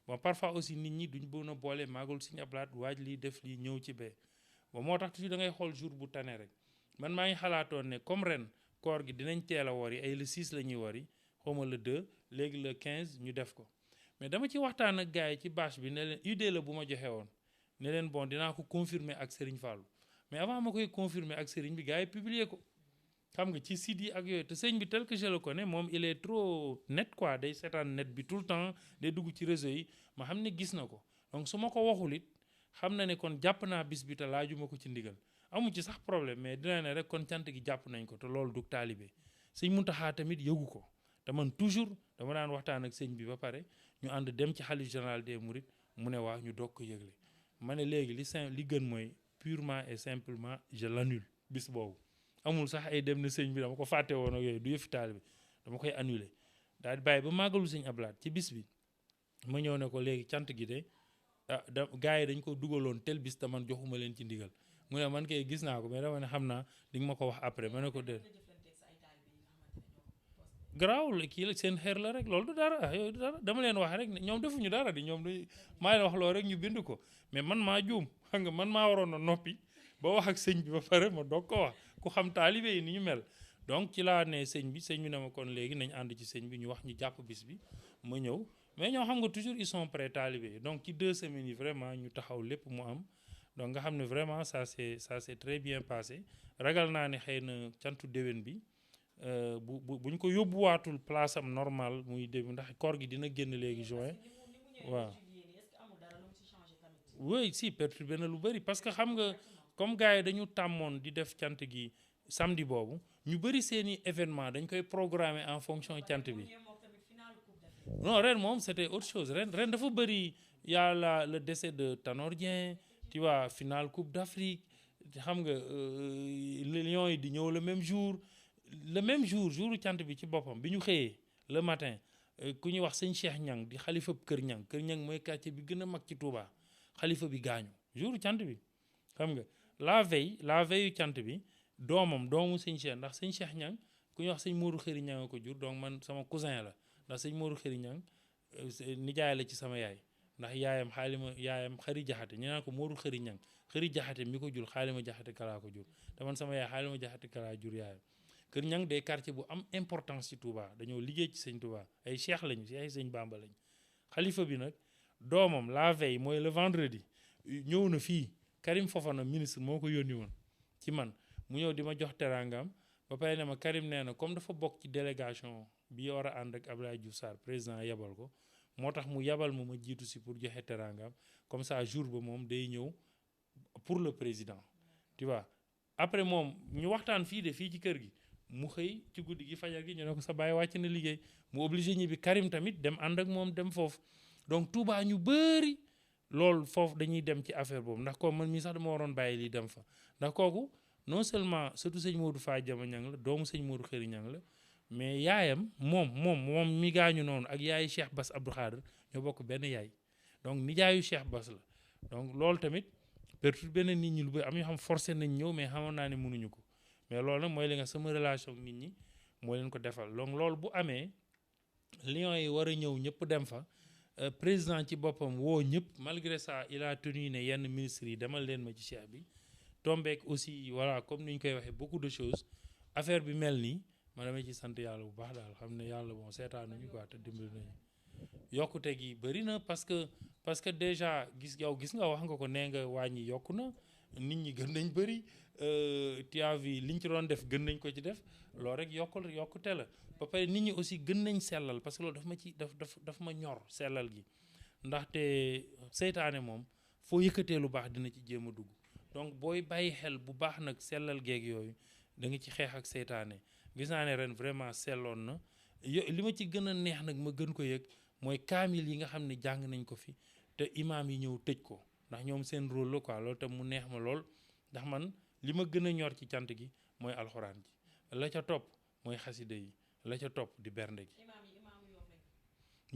bon parfois aussi nit ñi duñ bëgg a boole màggalu sëñ Abdou Lahad waaj lii def lii ñëw ci bee bon moo tax toujours da ngay xool jour bu tane rek man maa ngi xalaatoon ne comme ren koor gi dinañ teel a wori ay le 6 la ñuy wori xawma le 2 léegi le 15 ñu def ko mais dama ci waxtaan ak gars yi ci bâche bi ne leen idée la bu ma joxe woon ne leen bon dinaa ko confirmer ak Serigne Fallou mais avant ma koy confirmer ak Serigne bi gars yi publier ko xam nga ci site yi ak yooyu te sëñ bi tel que je le connais moom il est trop net quoi day seetaan net bi tout le temps day dugg ci réseau yi ma xam ne gis na ko donc su ma ko waxul it xam na ne kon jàpp naa bis bi te laajuma ko ci ndigal amu ci sax problème mais dina ne rek kon cant gi jàpp nañ ko te loolu du taalibe sëñ Muntaxa tamit yëgu ko te man toujours dama daan waxtaan ak sëñ bi ba pare ñu ànd dem ci xalif général des mourides mu ne waa ñu doog ko yëgle ma ne léegi li gën mooy purement et simplement je l'annule bis boobu amul sax ay dem ne sëñ bi dama ko fàtte woon ak yooyu du yëfi taalibe dama koy annuler daal di bàyyi ba màggalu sëñ Abdou Lahad ci bis bi ma ñëw ne ko léegi cant gi de gars yi dañ ko dugaloon tel bis te man joxuma leen ci ndigal mu ne man kay gis naa ko mais dama ne xam naa di nga ma ko wax après ma ne ko de garaawul kii la seen xeer la rek loolu du dara yooyu du dara dama leen wax rek ne ñoom defuñu dara di ñoom du maa leen wax loolu rek ñu bind ko mais man maa juum xam nga man maa waroon a noppi ba wax ak sëñ bi ba pare ma doog ko wax ku xam taalibe yi ni ñu mel donc ci laa ne sëñ bi ne ma kon léegi nañ ànd ci sëñ bi ñu wax ñu jàpp bis bi ma ñëw mais ñoo xam nga toujours ils sont prêts taalibe yi donc ci 2 semaines yi vraiment ñu taxaw lépp mu am donc nga xam ne vraiment ça s'est très bien passé ragal naa ne xëy na cantu déwén bi buñ ko yóbbuwaatul place am normal muy début ndax koor gi dina génn léegi juin waaw oui si perturbé na lu bëri parce que xam nga comme gars yi dañu tàmmoon di def cant gi samedi boobu ñu bëri seeni événement dañ koy programmer en fonction cant bi non ren moom c'était autre chose ren dafa bëri yàlla le décès de Tanor Dieng tu vois finale coupe d'Afrique xam nga Lions yi di ñëw le même jour jouru cant bi ci boppam bi ñu xëyee le matin ku ñuy wax sëñ Cheikh Ñang di xalifa Kër Ñang mooy quartier bi gën a mag ci Touba xalifa bi gaañu jouru cant bi xam nga la veille cant bi doomu sëñ Cheikh ndax sëñ Cheikh Ñang ku ñuy wax sëñ Modou Xëri Ñang a ko jur donc man sama cousin la ndax sëñ Modou Xëri Ñang nijaay la ci sama yaay ndax yaayam xari jaxate ñu naan ko Modou Xëri Ñang xëri jaxate mi ko jur xaalima jaxate kalaa ko jur te man sama yaay xaalima jaxate kalaa jur yaayam Kër Ñang des quartiers bu am importance ci Touba dañoo liggéey ci sëñ Touba ay cheikh lañu ci ay sëñ Bamba lañu xalifa bi nag doomam la veille mooy le vendredi ñëw na fii Karim Fofana ministre moo ko yónni woon ci man mu ñëw di ma jox teraangam ba pare ne ma Karim nee na comme dafa bokk ci délégation bi war a ànd ak Abdoulaye Diouf Sarr président yebal ko moo tax mu yebal ma jiitu si pour joxe teraangam comme ça jour ba moom day ñëw pour le président tu vois après moom ñu waxtaan fii ci kër gi mu xëy ci guddi gi fajar gi ñu ne ko sa baay wàcc na liggéey mu obligé ñibbi Karim tamit dem ànd ak moom dem foofu donc Touba ñu bëri loolu foofu dañuy dem ci affaire boobu ndax ko man mii sax dama waroon bàyyi lii dem fa ndax kooku non seulement surtout sëñ Modou Fa Jama Ñang la doomu sëñ Modou Xëri Ñang la mais yaayam moom mi gaañu noonu ak yaayu Cheikh Bass Abdou Khadre ñoo bokk benn yaay donc nijaayu Cheikh Bass la donc loolu tamit perturbé na nit ñi lu bëri am ñoo xam forcé nañ ñëw mais xamoon naa ne mënuñu ko mais loolu nag mooy li nga sama relation ak nit ñi moo leen ko defal donc loolu bu amee Lions yi war a ñëw ñëpp dem fa président ci boppam woo ñëpp malgré ça il a tenu ne yenn ministres yi demal leen ma ci cheikh bi tombeek aussi voilà comme ni ñu koy waxee beaucoup de choses affaire bi mel nii ma damay ci sant yàlla bu baax daal xam ne yàlla bon seetaanuñu quoi te dimbali nañu yokkute gi bëri na parce que déjà gis nga wax nga ko nee nga wàññi yokku na nit ñi gën nañ bëri tiavi liñ ci doon def gën nañ ko ci def loolu rek yokkute la ba pare nit ñi aussi gën nañ sellal parce que loolu daf ma ñor sellal gi ndaxte seytaane moom foo yëkkatee lu baax dina ci jéem a dugg donc booy bàyyi xel bu baax nag sellal geeg yooyu da nga ci xeex ak seytaane gis naa ne ren vraiment selloon na li ma ci gën a neex nag ma gën ko yëg mooy kaamil yi nga xam ne jàng nañ ko fi te imaam yi ñëw tëj ko ndax ñoom seen rôle la quoi loolu tam mu neex ma lool ndax man li ma gën a ñor ci cant gi mooy alxuraan ji la ca topp mooy xasida yi la ca topp di bernde gi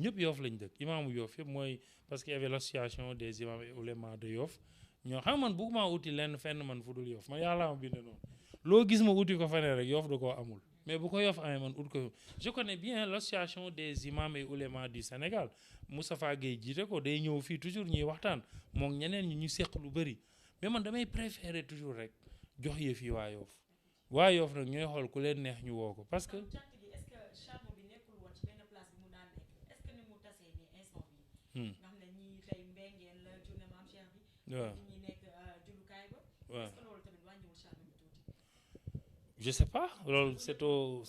ñëpp Yoff lañ dëkk imaamu Yoff yëpp mooy parce qu'il y avait l'association des imams et oulémas de Yoff ñoo xam man bëgguma uti lenn fenn man fu dul Yoff man yàlla ma bind noonu loo gis ma uti ko feneen rek Yoff da koo amul mais bu ko Yoff amee man ut ko je connais bien l'association des imams et oulémas du Sénégal Moustapha Gueye jiite ko day ñëw fii toujours ñuy waxtaan moom ñeneen ñi ñu seq lu bëri mais man damay préférer toujours rek jox yëf yi waa Yoff nag ñooy xool ku leen neex ñu woo ko parce que waaw waaw je sais pas loolu c'est waaw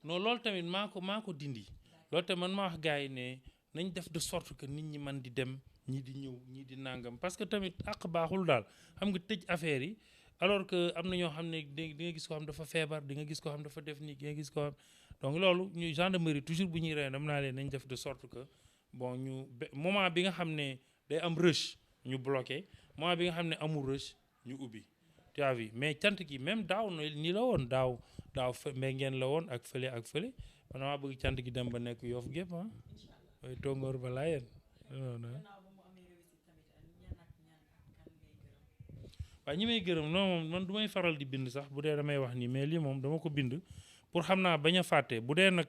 non loolu tamit maa ko dindi loolu tamit man maa wax gars yi ne nañ def de sorte que nit ñi man di dem ñi di ñëw ñi di nangam parce que tamit àq baaxul daal xam nga tëj affaire yi alors que am na ñoo xam ne di nga gis ko xam dafa feebar di nga gis ko xam dafa def nii di nga gis ko xam donc loolu ñu gendarmerie toujours bu ñuy rey dam naa leen nañ def de sorte que bon ñu moment bi nga xam ne day am rush ñu bloqué moment bi nga xam ne amul rush ñu ubbi tu as vu mais cant gi même daaw na nii la woon daaw mbay ngeen la woon ak fële man maa bëgg cant gi dem ba nekk Yoff gépp ah way tongoor ba laayeen waaw ñi may gërëm non moom man du may faral di bind sax bu dee damay wax nii mais lii moom dama ko bind pour xam naa bañ a fàtte bu dee nag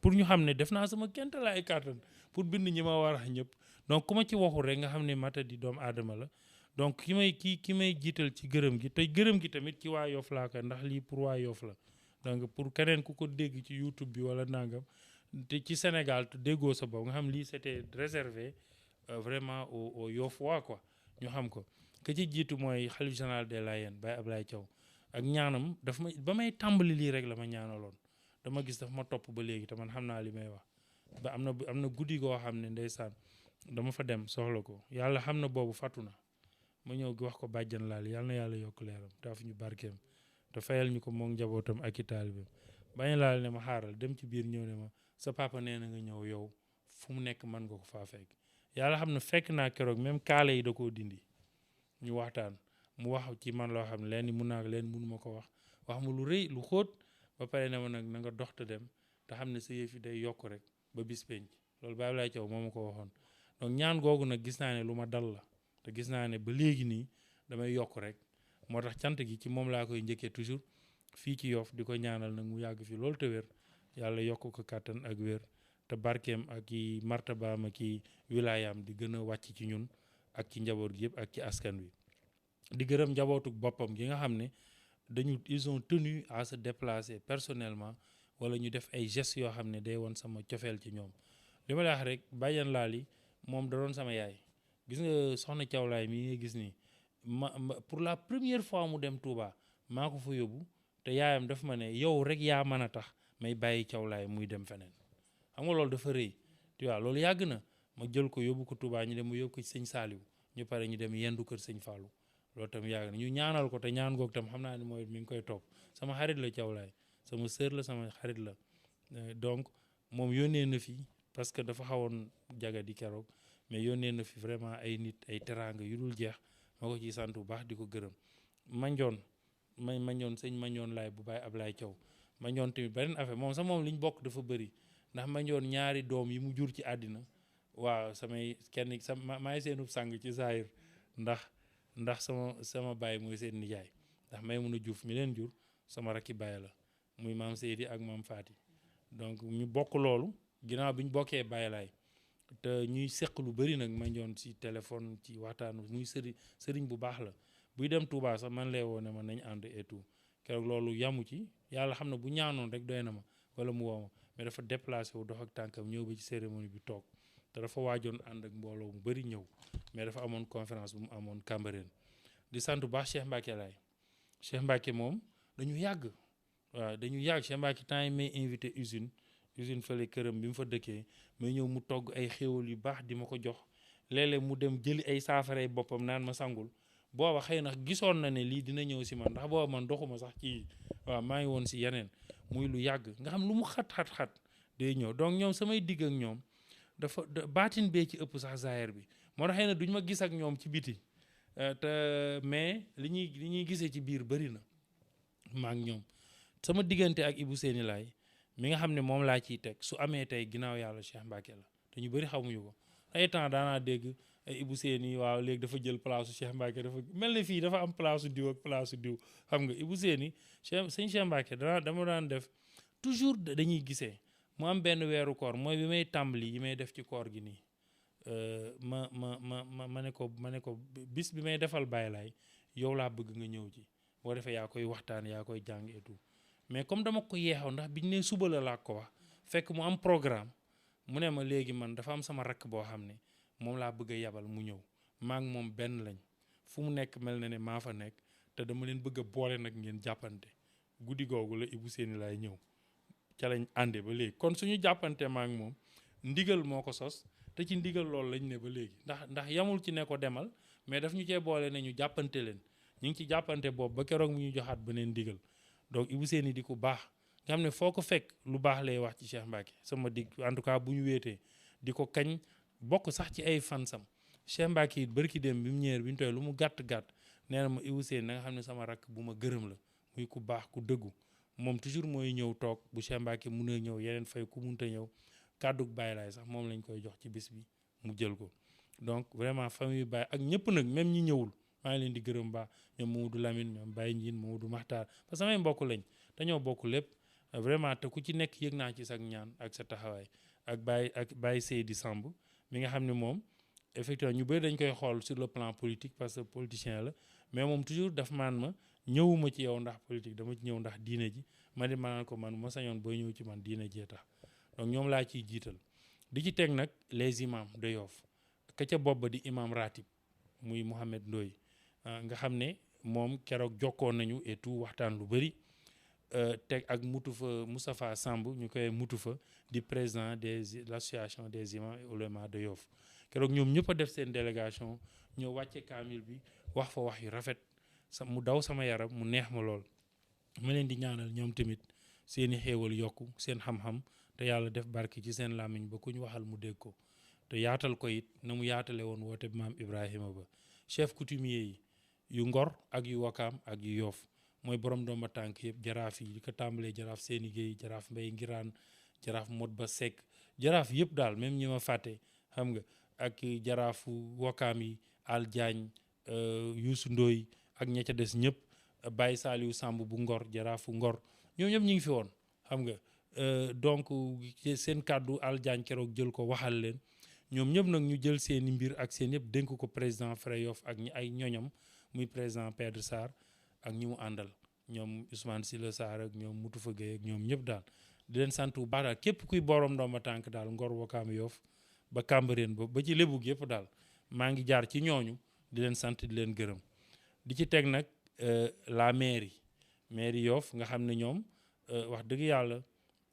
pour ñu xam ne def naa sama kéemtalaay kàttan pour bind ñi ma war a ñëpp donc ku ma ci waxul rek nga xam ne mata di doomu aadama la donc ki may jiital ci gërëm gi te gërëm gi tamit ci waa Yoff laa ko ndax lii pour waa Yoff la donc pour keneen ku ko dégg ci YouTube bi wala nangam te ci Sénégal te déggoo sa bopp nga xam lii c'était réservé vraiment au Yoff waa quoi ñu xam ko ka ci jiitu mooy xalif général des Layènes Baye Ablaye Thiaw ak ñaanam daf ma ba may tàmbali lii rek la ma ñaanaloon dama gis daf ma topp ba léegi te man xam naa li may wax ba am na guddi goo xam ne ndeysaan dama fa dem soxla ko yàlla xam na boobu fàttu na ma ñëw wax ko bàjjan laal yàlla na yàlla yokk leeram taaf ñu barkeem te fayal ñu ko moom njabootam ak i taalibeem bañ laal ne ma xaaral dem ci biir ñëw ne ma sa papa nee na nga ñëw yow fu mu nekk mën nga ko faa fekk yàlla xam ne fekk naa keroog même kaale yi da koo dindi ñu waxtaan mu wax ci man loo xam ne leen mun naa leen mënuma ko wax ma lu rëy lu xóot ba pare ne ma nag na nga dox te dem te xam ne sa yëf yi day yokk rek ba bis penc loolu Baye Ablaye Thiaw moo ma ko waxoon donc ñaan googu nag gis naa ne lu ma dal la te gis naa ne ba léegi nii damay yokk rek moo tax cant gi ci moom laa koy njëkkee toujours fii ci Yoff di ko ñaanal nag mu yàgg fi loolu te wér yàlla yokk ko kàttan ak wér te barkeem ak i martabaam ak i wilaayaam di gën a wàcc ci ñun ak ci njaboot gi yëpp ak ci askan wi di gërëm njabootuk boppam gi nga xam ne ils ont tenu à se déplacer personnellement wala ñu def ay gestes yoo xam ne day woon sama cofeel ci ñoom li ma la wax rek bàyyan laali moom da doon sama yaay gis nga soxna Thiawlaay mi nga gis nii pour la première fois mu dem Touba maa ko fa yóbbu te yaayam daf ma ne yow rek yaa mën a tax may bàyyi Thiawlaay muy dem feneen xam nga loolu dafa rëy tu vois loolu yàgg na ma jël ko yóbbu ko Touba ñu dem mu yóbbu ko ci sëñ Saaliw ñu pare ñu dem yendu kër sëñ Fallou loolu tam yàgg na ñu ñaanal ko te ñaan goog tam xam naa ne mooy mi ngi koy topp sama xarit la Thiawlaay sama sœur la sama xarit la donc moom yónnee na fi parce que dafa xawoon jaga di keroog mais yónnee na fi vraiment ay nit ay teraanga yu dul jeex ma ko ciy sant bu baax di ko gërëm manjoon sëñ manjoon laay bu Baye Ablaye Thiaw manjoon tamit beneen affaire moom sax moom li ñu bokk dafa bëri ndax manjoon ñaari doom yi mu jur ci àddina waaw samay kenn maay seenu sang ci saayir ndax sama baay mooy seen nijaay ndax may mun a juuf mi leen jur sama rakki baay la muy maam Seydi ak maam Faati donc ñu bokk loolu ginnaaw bi ñu bokkee Baye Laay te ñuy seq lu bëri nag ma ñoon ci téléphone ci waxtaan muy sëriñ bu baax la buy dem Touba sax man lay woo ne ma nañ ànd et tout keroog loolu yamu ci yàlla xam ne bu ñaanoon rek doy na ma wala mu woo ma mais dafa déplacé wu dox ak tànkam ñëw ba ci cérémonie bi toog te dafa waajoon ànd ak mbooloo mu bëri ñëw mais dafa amoon conférence bu mu amoon Cambérène di sant bu baax Cheikh Mbacke laay Cheikh Mbacke moom dañu yàgg waaw dañu yàgg Cheikh Mbacke temps yi may invité usine fële këram bi mu fa dëkkee may ñëw mu togg ay xéwal yu baax di ma ko jox léeg-léeg mu dem jëli ay saafaray boppam naan ma sangul booba xëy na gisoon na ne lii dina ñëw si man ndax booba man doxuma sax ci waaw maa ngi woon si yeneen muy lu yàgg nga xam lu mu xat day ñëw donc ñoom samay digg ak ñoom dafa baatin bee ci ëpp sax zaahir bi moo tax xëy na duñ ma gis ak ñoom ci biti te mais li ñuy gisee ci biir bëri na maa ak ñoom sama diggante ak Ibou Séni Laay mi nga xam ne moom laa ciy teg su amee tey ginnaaw yàlla Cheikh Mbacke la te ñu bëri xamuñu ko ay temps daanaa dégg Ibou Seyni waaw léegi dafa jël place Cheikh Mbacké dafa mel ni fii dafa am place diw ak place diw xam nga Ibou Seyni sëñ Cheikh Mbacké dama daan def toujours dañuy gisee mu am benn weeru koor mooy bi may tàmbali yi may def ci koor gi nii ma ne ko bis bi may defal Baye Laye yow laa bëgg nga ñëw ci boo defee yaa koy waxtaan yaa koy jàng et tout mais comme dama ko yeexaw ndax biñ ne suba la laa ko wax fekk mu am programme mu ne ma léegi man dafa am sama rakk boo xam ne moom laa bëgg a yabal mu ñëw maa ngi moom benn lañ fu mu nekk mel na ne maa fa nekk te dama leen bëgg a boole nag ngeen jàppante guddi googu la Ibou Seyni laay ñëw ca lañ ànde ba léegi kon suñu jàppante maa ngi moom ndigal moo ko sos te ci ndigal loolu lañ ne ba léegi ndax yamul ci ne ko demal mais daf ñu cee boole ne ñu jàppante leen ñu ngi ci jàppante boobu ba keroog mu ñu joxaat beneen ndigal donc Ibou Seyni di ku baax nga xam ne foo ko fekk lu baax lay wax ci Cheikh Mbacké sama dig en tout cas bu ñu wéetee di ko kañ bokk sax ci ay fansam Cheikh Mbacké it bërki dem bi mu ñëwee bi ñu tooy lu mu gàtt-gàtt nee na ma Ibou Seyni na nga xam ne sama rakk bu ma gërëm la muy ku baax ku dëggu moom toujours mooy ñëw toog bu Cheikh Mbacké mun a ñëw yeneen fay ku munta ñëw kàddug Baye Laye sax moom lañ koy jox ci bis bi mu jël ko donc vraiment famille Baye ak ñëpp nag même ñi ñëwul maa ngi leen di gërëm baax ñoom Mamadou Lamine ñoom Baye Ndiine Mamadou Makhtar parce que samay mbokk lañ dañoo bokk lépp vraiment te ku ci nekk yëg naa ci sa ñaan ak sa taxawaay ak Baye Seydi Samb mi nga xam ne moom effectivement ñu bëri dañ koy xool sur le plan politique parce que politicien la mais moom toujours daf maan ma ñëwuma ci yow ndax politique dama ci ñëw ndax diine ji ma di ma naan ko man ma sañoon booy ñëw ci man diine jee tax donc ñoom laa ciy jiital di ci teg nag les imams de Yoff ka ca bopp ba di imam ratib muy Mouhamed Ndoye nga xam ne moom keroog jokkoon nañu et tout waxtaan lu bëri teg ak Moustapha Samb ñu koy Mutufa di président l'association des imams et oulémas de Yoff keroog ñoom ñëpp a def seen délégation ñëw wàcce kaamil bi wax fa wax yu rafet mu daw sama yaram mu neex ma lool ma leen di ñaanal ñoom tamit seeni xéewal yokku seen xam-xam te yàlla def barke ci seen làmmiñ ba ku ñu waxal mu dégg ko te yaatal ko it na mu yaatale woon woote maam Ibrahima ba chef coutumier yi yu Ngor ak yu Wakaam ak yu Yoff mooy borom doomba tànk yëpp jaraaf yi di ko tàmbalee jaraaf Seeni Géey jaraaf Mbay Ngiraan jaraaf Mod Ba Seck jaraaf yëpp daal même ñi ma fàtte xam nga ak jaraafu Wakaam yi Al Diagne Youssou Ndoy ak ña ca des ñëpp Baye Saliou Samb bu Ngor jaraafu Ngor ñoom ñëpp ñu ngi fi woon xam nga donc seen kàddu Al Diagne keroog jël ko waxal leen ñoom ñëpp nag ñu jël seeni mbir ak seen yëpp dénk ko président Fra Yoff ak ñi ay ñoñam muy président Pedre Sarr ak ñi mu àndal ñoom Ousmane Sylla Sarr ak ñoom Moutoufa Gueye ak ñoom ñëpp daal di leen sant bu baax daal képp kuy borom ndomba tànk daal Ngor Wakaam Yoff ba Cambérène ba ci Lébu yëpp daal maa ngi jaar ci ñooñu di leen sant di leen gërëm di ci teg nag la mairie Yoff nga xam ne ñoom wax dëgg yàlla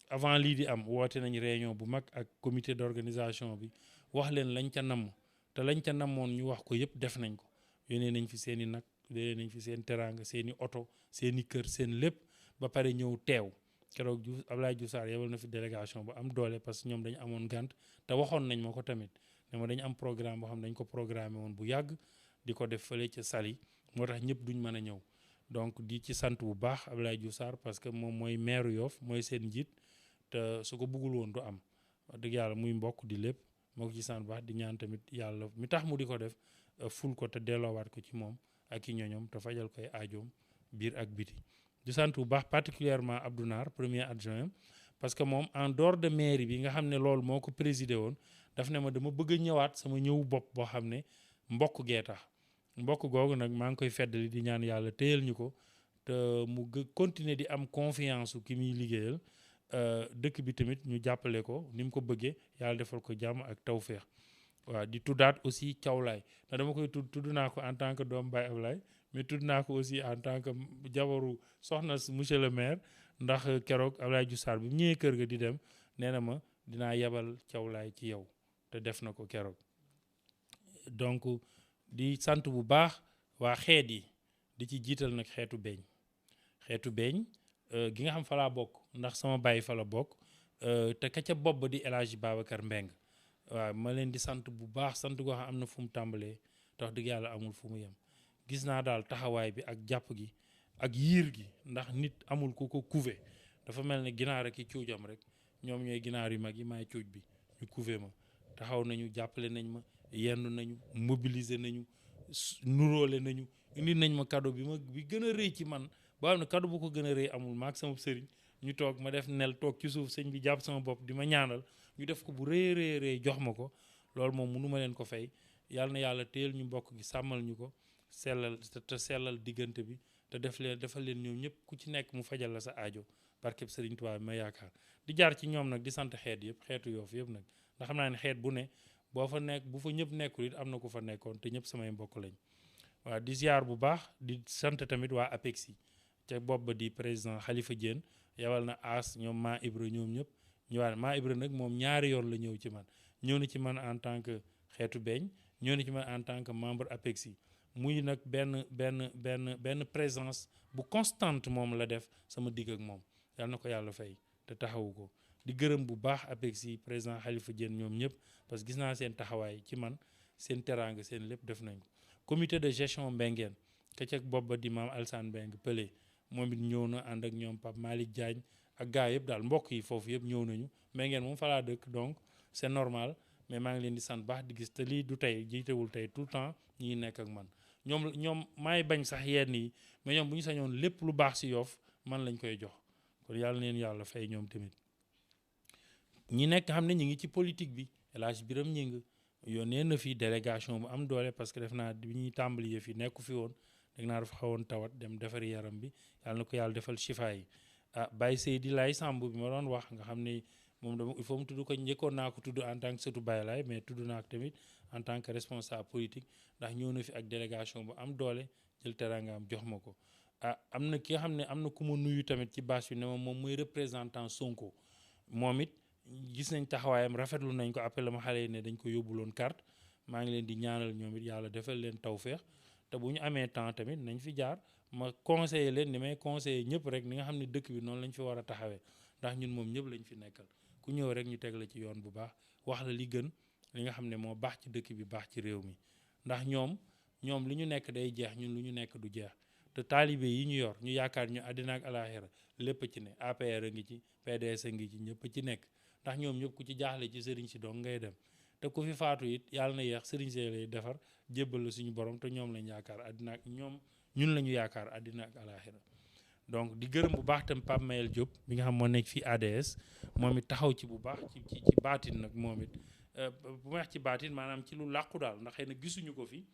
avant lii di am woote nañ réunion bu mag ak comité d'organisation bi wax leen lañ ca namm te lañ ca namoon ñu wax ko yëpp def nañ ko yónnee nañ fi seen i nag yónnee nañ fi seen teraanga seen i oto seen i kër seen lépp ba pare ñëw teew keroog Abdoulaye Diouf Sarr yebal na fi délégation bu am doole parce que ñoom dañu amoon gànt te waxoon nañ ma ko tamit ne ma dañu am programme boo xam ne dañ ko programmé woon bu yàgg di ko def fële ca Saly moo tax ñëpp duñ mën a ñëw donc di ci sant bu baax Abdoulaye Diouf Sarr parce que moom mooy maire Yoff mooy seen njiit te su ko bëggul woon du am wax dëgg yàlla muy mbokk di lépp moo ko ci sant bu baax di ñaan tamit yàlla mi tax mu di ko def ful ko te delloowaat ko ci moom ak i ñoñom te fajal koy aajoom biir ak biti di sant bu baax particulièrement Abdou Nar premier adjoint parce que moom en dehors de mairie bi nga xam ne loolu moo ko présidé woon daf ne ma dama bëgg a ñëwaat sama ñëwu bopp boo xam ne mbokk gee tax mbokk googu nag maa ngi koy feddali di ñaan yàlla téyal ñu ko te mu continuer di am confiance su ki muy liggéeyal dëkk bi tamit ñu jàppale ko ni mu ko bëggee yàlla defal ko jàmm ak tawféex waaw di tuddaat aussi Thiawlaay ndax dama koy tudd naa ko en tant que doom Baye Ablaye mais tudd naa ko aussi en tant que jabaru soxna monsieur le maire ndax keroog Ablaye Diouf Sarr bi mu ñëwee kër ga di dem nee na ma dinaa yebal Thiawlaay ci yow te def na ko keroog donc di sant bu baax waa xeet yi di ci jiital nag xeetu beeñ gi nga xam fa laa bokk ndax sama baay fa la bokk te ka ca bopp ba di El Hadji Babacar Mbeng waaw ma leen di sant bu baax sant goo xam am na fu mu tàmbalee te wax dëgg yàlla amul fu mu yem gis naa daal taxawaay bi ak jàpp gi ak yiir gi ndax nit amul ku ko couvé dafa mel ne ginaar ak i cuujam rek ñoom ñooy ginaar yu mag yi maay cuuj bi ñu couvé ma taxaw nañu jàppale nañ ma yendu nañu mobiliser nañu nuróole nañu indi nañ ma cadeau bi gën a rëy ci man boo xam ne cadeau bu ko gën a rëy amul maag sama sëriñ ñu toog ma def nel toog ci suuf sëñ bi jàpp sama bopp di ma ñaanal ñu def ko bu rëy jox ma ko loolu moom mënu ma leen ko fay yàlla na yàlla téyel ñu mbokk gi sàmmal ñu ko sellal diggante bi te defal leen ñoom ñëpp ku ci nekk mu fajal la sa aajo barkeb Sëriñ Tuubaa bi ma yaakaar di jaar ci ñoom nag di sant xeet yëpp xeetu Yoff yëpp nag ndax xam naa ne xeet bu ne boo fa nekk bu fa ñëpp nekkul it am na ku fa nekkoon te ñëpp samay mbokk lañ waaw di ziar bu baax di sant tamit waa APEXI ca bopp ba di président Khalifa Diène yawal na As ñoom maa Ibra ñoom ñëpp ñëwaat maa Ibra nag moom ñaari yoon la ñëw ci man ñëw na ci man en tant que xeetu beeñ ñëw na ci man en tant que membre APEXI muy nag benn présence bu constante moom la def sama digg ak moom yal na ko yàlla fay te taxawu ko di gërëm bu baax APEXI président Khalifa Diène ñoom ñëpp parce que gis naa seen taxawaay ci man seen teraanga seen lépp def nañ ko comité de gestion Mbengeen ka ca bopp ba di maam Alsane Mbeng Pële moom it ñëw na ànd ak ñoom Pape Malick Diagne ak gars yëpp daal mbokk yi foofu yëpp ñëw nañu Mbengeen moom fa laa dëkk donc c'est normal mais maa ngi leen di sant baax di gis te lii du tey jiitewul tey tout le temps ñi ngi nekk ak man ñoom maay bañ sax yenn yi mais ñoom bu ñu sañoon lépp lu baax si Yoff man lañ koy jox kon yàlla neen yàlla fay ñoom tamit ñi nekk xam ne ñi ngi ci politique bi El Hadj Biram Ñing yónnee na fi délégation bu am doole parce que def naa bi ñuy tàmbali yëf yi nekku fi woon dégg naa dafa xawoon tawat dem defari yaram bi yàlla na ko yàlla defal chifa yi Baye Seydi Laay Samb bi ma doon wax nga xam ne moom dama il faut mu tudd ko njëkkoon naa ko tudd en tant que sëtu Baye Laay mais tudd naa ko tamit en tant que responsable politique ndax ñëw na fi ak délégation bu am doole jël teraangaam jox ma ko am na ki nga xam ne am na ku ma nuyu tamit ci bâche bi ne ma moom mooy représentant Sonko moom it gis nañ taxawaayam rafetlu nañ ko appel ma xale yi ne dañ ko yóbbuloon carte maa ngi leen di ñaanal ñoom it yàlla defal leen tawféex te bu ñu amee temps tamit nañ fi jaar ma conseiller leen ni may conseiller ñëpp rek ni nga xam ne dëkk bi noonu lañ fi war a taxawee ndax ñun moom ñëpp lañ fi nekkal ku ñëw rek ñu teg la ci yoon bu baax wax la li gën li nga xam ne moo baax ci dëkk bi baax ci réew mi ndax ñoom li ñu nekk day jeex ñun lu ñu nekk du jeex te taalibe yi ñu yor ñu yaakaar ñu àddina ak alaaxira lépp ci ne APR a ngi ci PDS a ngi ci ñëpp ci nekk ndax ñoom ñëpp ku ci jaaxle ci sëriñ si dong ngay dem te ku fi faatu it yàlla na yeex sëriñ see lay defar jébbal la suñu borom te ñoom lañ yaakaar àddina ak ñun la ñu yaakaar àddina ak alaaxira donc di gërëm bu baax tam Pape Mayel Diop bi nga xam moo nekk fii ADS moom it taxaw ci bu baax ci baatin nag moom it bu ma wax ci baatin maanaam ci lu làqu daal ndax xëy na gisuñu ko fi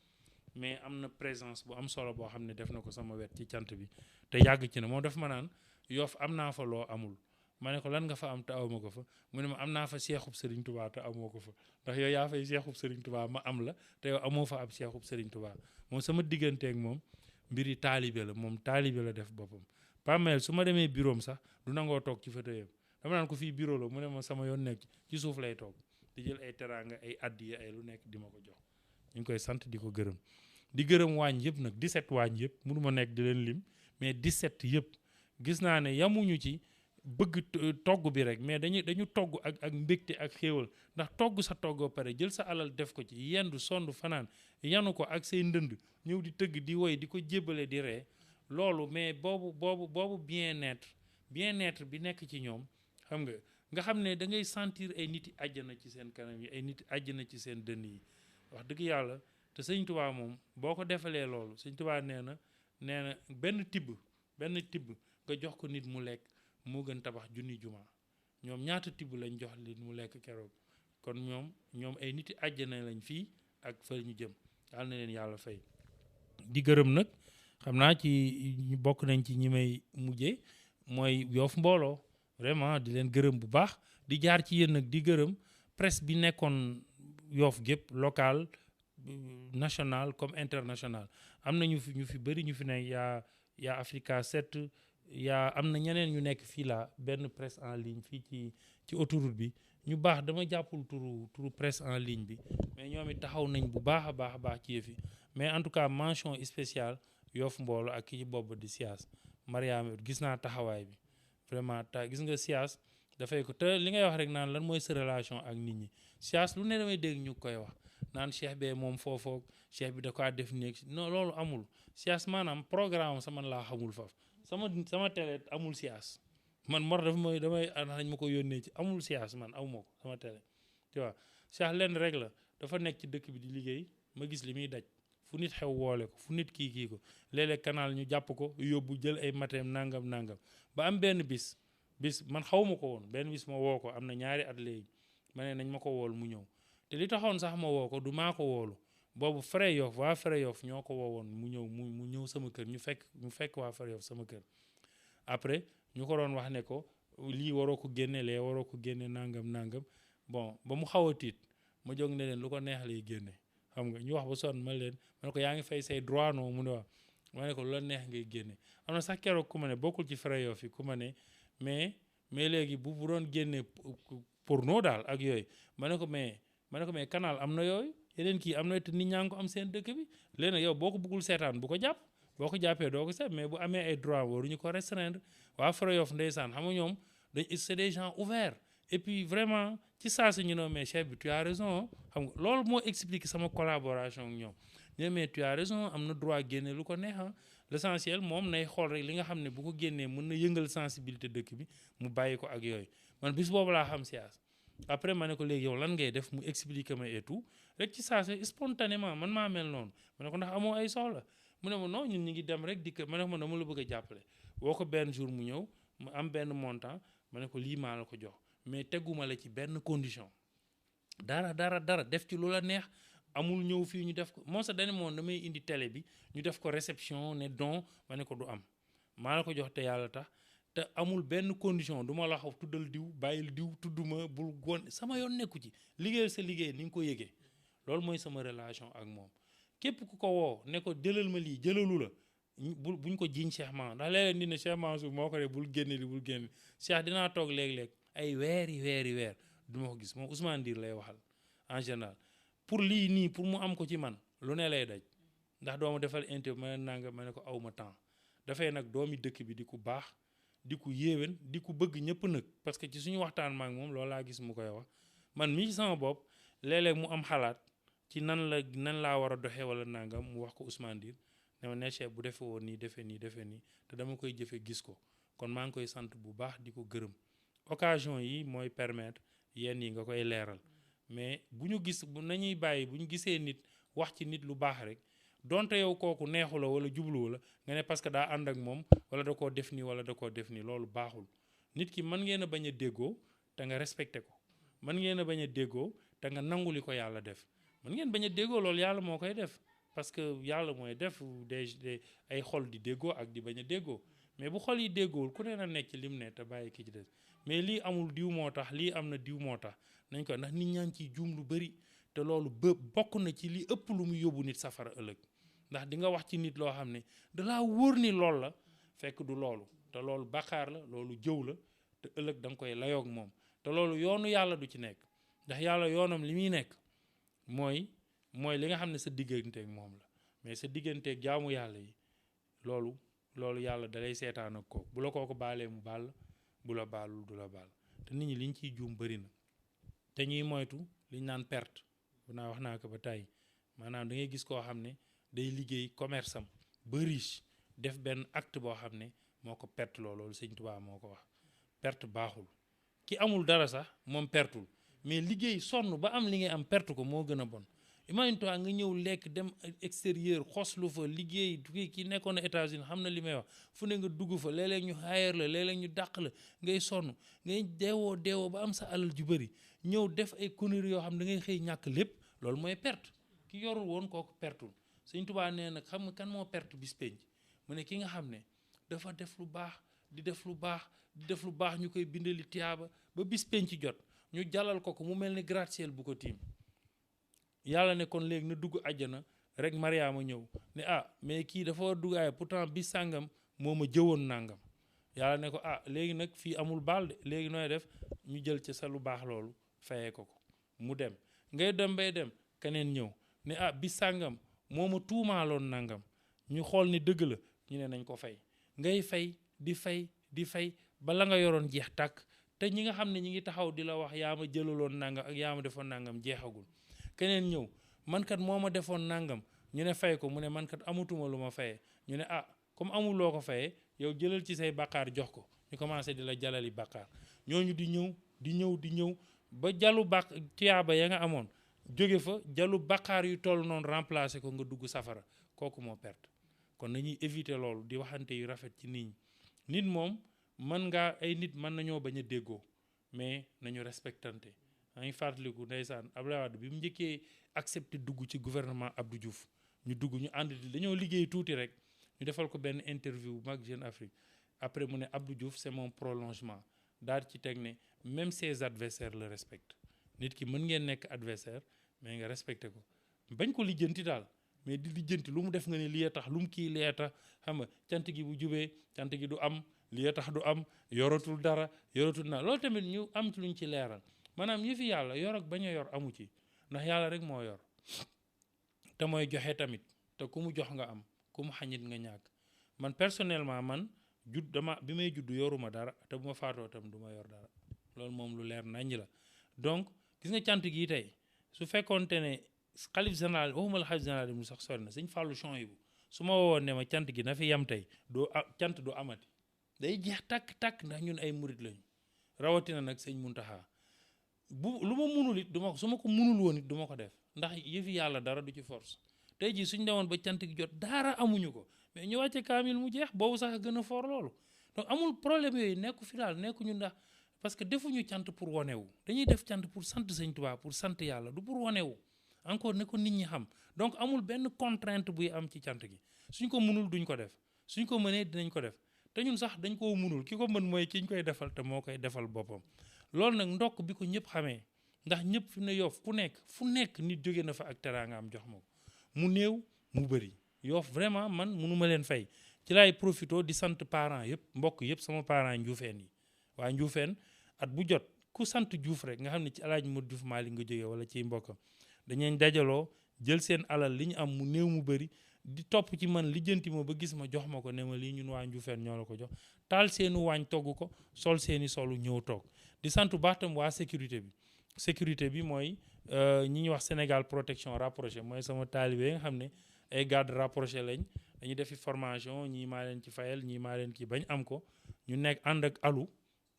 mais am na présence bu am solo boo xam ne def na ko sama wet ci cant bi te yàgg ci na moom daf ma naan Yoff am naa fa loo amul ma ne ko lan nga fa am te awma ko fa mu ne ma am naa fa seexub Serigne Touba te amoo ko fa ndax yow yaa fay seexub Serigne Touba ma am la te yow amoo fa ab seexub Serigne Touba moom sama digganteeg moom mbiri taalibe la moom taalibe la def boppam Pamel su ma demee bureau am sax du nangoo toog ci fauteuil dama naan ko fii bureau la mu ne ma sama yoon nekk ci suuf lay toog di jël ay teraanga ay addiya ay lu nekk di ma ko jox ñu ngi koy sant di ko gërëm di gërëm waañ yëpp nag 17 waañ yëpp mënu ma nekk di leen lim mais 17 yëpp gis naa ne yamuñu ci bëgg togg bi rek mais dañu togg ak mbégte ak xéewal ndax togg sa togg ba pare jël sa alal def ko ci yendu sondu fanaan yanu ko ak say ndënd ñëw di tëgg di woy di ko jébbale di ree loolu mais boobu bien-être bi nekk ci ñoom xam nga xam ne da ngay sentir ay nit yi àjjana ci seen kanam yi ay nit àjjana ci seen dënn yi wax dëgg yàlla te sëñ Tuubaa moom boo ko defalee loolu sëñ Tuubaa nee na benn tibb nga jox ko nit mu lekk moo gën tabax junni jumaa ñoom ñaata tibb lañ jox nit mu lekk keroog kon ñoom ay nit yi àjjana lañ fii ak fa ñu jëm yàlla na leen yàlla fay di gërëm nag xam naa ci ñu bokk nañ ci ñi may mujjee mooy Yoff Mbooloo vraiment di leen gërëm bu baax di jaar ci yéen nag di gërëm presse bi nekkoon Yoff gépp local national comme international am na ñu fi bëri ñu fi ne yaa Africa 7 am na ñeneen ñu nekk fii la benn presse en ligne fii ci autoroute bi ñu baax dama jàppul turu presse en ligne bi mais ñoom it taxaw nañ bu baax a baax ci yëf yi mais en tout cas mention spéciale Yoff Mbooloo ak ki ci bopp di Sias Mariama gis naa taxawaay bi vraiment gis nga Sias dafay ko te li ngay wax rek naan lan mooy sa relation ak nit ñi Sias lu ne damay dégg ñu koy wax naan cheikh bee moom foofoog cheikh bi da ko def néeg non loolu amul Sias maanaam programme sama laa xamul faf sama télé amul Sias man mor dafa damay dañ ma ko yónnee ci amul Sias man amuma ko sama télé tu vois Cheikh lenn rek la dafa nekk ci dëkk bi di liggéey ma gis li muy daj fu nit xew woole ko fu nit kii ko léeg-léeg canal ñu jàpp ko yóbbu jël ay mateem nangam ba am benn bis man xawma ko woon benn bis ma woo ko am na ñaari at léegi ma ne nañ ma ko wool mu ñëw te li taxoon sax ma woo ko du maa ko woolu boobu Fray Yoff waa Fray Yoff ñoo ko woowoon mu ñëw mu ñëw sama kër ñu fekk waa Fray Yoff sama kër après ñu ko doon wax ne ko lii waroo ko génne lee waroo ko génne nangam bon ba mu xaw a tiit ma jóg ne leen lu ko neex lay génne xam nga ñu wax ba sonn ma ne ko yaa ngi fay say droit non mu ne waaw ma ne ko lu la neex ngay génne am na sax keroog ku ma ne bokkul ci Fray Yoff yi ku ma ne mais léegi bu doon génne porno daal ak yooyu ma ne ko mais canal am na yooyu yeneen kii am na te nit ñaa ngi ko am seen dëkk bi léegi nag yow boo ko bëggul seetaan bu ko jàpp boo ko jàppee doo ko seet mais bu amee ay droit waruñu ko restreindre waa Fray Yoff ndeysaan xam nga ñoom c'est des gens ouverts et puis vraiment ci saa si ñu ne mais chef bi tu as raison xam nga loolu moo explique sama collaboration ak ñoom ñu ne mais tu as raison am na droit génne lu ko neex l'essentiel moom nay xool rek li nga xam ne bu ko génnee mën na yëngal sensibilité dëkk bi mu bàyyi ko ak yooyu man bis boobu laa xam siyaas après ma ne ko léegi yow lan ngay def mu expliquer ma et tout rek ci saa si spontanément man maa mel noonu ma ne ko ndax amoo ay soxla mu ne ma non ñun ñu ngi dem rek di ma ne ko man dama la bëgg a jàppale woo ko benn jour mu ñëw mu am benn montant ma ne ko lii maa la ko jox mais tegguma la ci benn condition dara def ci lu la neex amul ñëw fii ñu def ko moo sa dane moom damay indi télé bi ñu def ko réception ne don ma ne ko du am maa la ko jox te yàlla tax te amul benn condition du ma la xaw tuddal diw bàyyil diw tudduma bul gon sama yoon nekku ci liggéeyal sa liggéey ni nga ko yëgee loolu mooy sama relation ak moom képp ku ko woo ne ko jëlal ma lii jëlalu la buñ ko jiiñ Cheikh Mansour ndax léeg-léeg ni ne Cheikh Mansour moo ko ne bul génne li bul génne Cheikh dinaa toog léeg-léeg ay weer du ma ko gis moom Ousmane Ndir lay waxal en général pour lii nii pour mu am ko ci man lu ne lay daj ndax dooma defal interview ma ne nanga ma ne ko awma temps dafay nag doomi dëkk bi di ku baax di ku yéwén di ku bëgg ñëpp nag parce que ci suñu waxtaan maak moom loolu laa gis mu koy wax man mii ci sama bopp léeg-léeg mu am xalaat ci nan laa war a doxee wala nangam mu wax ko Ousmane Ndir ne ma ne chef bu defee woon nii defee nii te dama koy jëfe gis ko kon maa ngi koy sant bu baax di ko gërëm occasion yi mooy permettre yenn yi nga koy leeral mais bu ñu gisee nit wax ci nit lu baax rek donte yow kooku neexu la wala jubluwu la nga ne parce que daa ànd ak moom wala da koo def nii wala da koo def nii loolu baaxul nit ki mën ngeen a bañ a déggoo te nga respecté ko mën ngeen a bañ a déggoo te nga nangu li ko yàlla def mën ngeen bañ a déggoo loolu yàlla moo koy def parce que yàlla mooy def ay xol di déggoo ak di bañ a déggoo mais bu xol yi déggoowul ku ne na nekk ci lim ne te bàyyi ki ci des mais lii amul diw moo tax lii am na diw moo tax nañ ko ndax nit ñaa ngi ciy juum lu bëri te loolu bokk na ci li ëpp lu mu yóbbu nit safara ëllëg ndax di nga wax ci nit loo xam ne dalaa wóor ni lool la fekk du loolu te loolu bàkkaar la loolu jëw la te ëllëg da nga koy layoog moom te loolu yoonu yàlla du ci nekk ndax yàlla yoonam li muy nekk mooy li nga xam ne sa digganteeg moom la mais sa digganteeg jaamu yàlla yi loolu yàlla dalay seetaan ak kooku bu la kooku baalee mu baal bu la baalul du la baal te nit ñi liñ ciy juum bëri na te ñuy moytu liñ naan perte wax naa ko ba tey maanaam da ngay gis koo xam ne day liggéey commerce am ba riche def benn acte boo xam ne moo ko perte loolu Sëñ Tuubaa moo ko wax perte baaxul ki amul dara sax moom pertul mais liggéey sonn ba am li ngay am perte ko moo gën a bon imagine-toi nga ñëw lekk dem extérieur xoslu fa liggéey ki nekkoon na États-Unis xam na li may wax fu ne nga dugg fa léeg-léeg ñu hire la léeg-léeg ñu dàq la ngay sonn ngay deewoo ba am sa alal ju bëri ñëw def ay conneries yoo xam da ngay xëy ñàkk lépp loolu mooy perte ki yorul woon kooku pertul Sëñ Tuubaa nee nag xam nga kan moo perte bis penc mu ne ki nga xam ne dafa def lu baax di def lu baax ñu koy bindali tiyaaba ba bis penc jot ñu jalal ko mu mel ni gratte-ciel bu ko tiim yàlla ne kon léegi na dugg àjjana rek Mariama ñëw ne mais kii dafa war dugg ay pourtant bis sàngam moo ma jëwoon nàngam yàlla ne ko léegi nag fii amul baal de léegi nooy def ñu jël ca sa lu baax loolu fayee ko mu dem ngay dem bay dem keneen ñëw ne bis sàngam moo ma tuumaaloon nàngam ñu xool ni dëgg la ñu ne nañ ko fay ngay fay di fay ba la nga yoroon jeex tàkk te ñi nga xam ne ñi ngi taxaw di la wax yaa ma jëlaloon nàngam ak yaa ma defoon nàngam jeexagul keneen ñëw man kat moo ma defoon nàngam ñu ne fay ko mu ne man kat amatuma lu ma fayee ñu ne comme amul loo ko fayee yow jëlal ci say bàkkaar jox ko ñu commencé di la jalali bàkkaar ñooñu di ñëw ba jalu tiyaaba ya nga amoon jóge fa jalu bàkkaar yu toll noonu remplacer ko nga dugg safara kooku moo perte. kon nañuy éviter loolu di waxante yu rafet ci nit ñi nit moom ay nit mën nañoo bañ a déggoo mais nañu respectante. maa ngi fàttaliku ndeysaan Abdoulaye Wade bi mu njëkkee accepté dugg ci gouvernement Abdou Diouf ñu dugg ñu ànd dañoo liggéey tuuti rek ñu defal ko benn interview bu mag Jeune Afrique après mu ne Abdou Diouf c'est mon prolongement daal ci teg ne même ses adversaires le respectent nit ki mën ngeen nekk adversaire mais nga respecté ko bañ ko lijjanti daal mais di lijjanti lu mu def nga ne lii tax lu mu kii lee tax xam nga cant gi bu jubee cant gi du am lii tax du am yoratul dara yoratul na loolu tamit ñu am luñ ci leeral maanaam yëfi yàlla yor ak bañ a yor amu ci ndax yàlla rek moo yor te mooy joxe tamit te ku mu jox nga am ku mu xañit nga ñàkk man personnellement man bi may judd yoruma dara te bu ma faatoo tam du ma yor dara loolu moom lu leer naññ la donc gis nga cant gi tey su fekkoonte ne xalif général waxuma la xalif général mu sax sori na sëñ Fallou Chouaïbou su ma woowoon ne ma cant gi na fi yam tey cant du amati day jeex tàkk ndax ñun ay murit lañu rawatina nag sëñ Muntaxa lu ma munul it duma su ma ko munul woon it du ma ko def ndax yëfi yàlla dara du ci force tey jii suñ demoon ba cant gi jot dara amuñu ko mais ñu wàcce kaamil mu jeex boobu sax gën a fort loolu donc amul problème yooyu nekku fi daal nekkuñu ndax parce que defuñu cant pour wanewu dañuy def cant pour sant sëñ Tuubaa pour sant yàlla du pour wanewu encore ne ko nit ñi xam donc amul benn contrainte buy am ci cant gi suñ ko munul duñ ko def suñ ko mënee dinañ ko def te ñun sax dañ koo munul ki ko mën mooy ki ñu koy defal te moo koy defal boppam loolu nag ndokk bi ko ñëpp xamee ndax ñëpp fi ne Yoff fu nekk nit jóge na fa ak teraanga am jox ma ko mu néew mu bëri Yoff vraiment man mënuma leen fay ci laay profito di sant parents yëpp mbokk yëpp sama parents njuufeen yi waa njuufeen at bu jot ku sant Diouf rek nga xam ne ci Alaaji Modou Diouf Malick nga jógee wala ciy mbokkam dañuy dajaloo jël seen alal li ñu am mu néew mu bëri di topp ci man lijjanti ma ba gis ma jox ma ko ne ma lii ñun waa njuufeen ñoo la ko jox taal seenu waañ togg ko sol seeni solu ñëw toog di sant bu baax tam waa sécurité bi mooy ñi ñuy wax Sénégal protection rapproché mooy sama taalibe yi nga xam ne ay garde rapproché lañ dañuy defi formation ñii maa leen ci fayal ñii maa leen kii bañ am ko ñu nekk ànd ak alu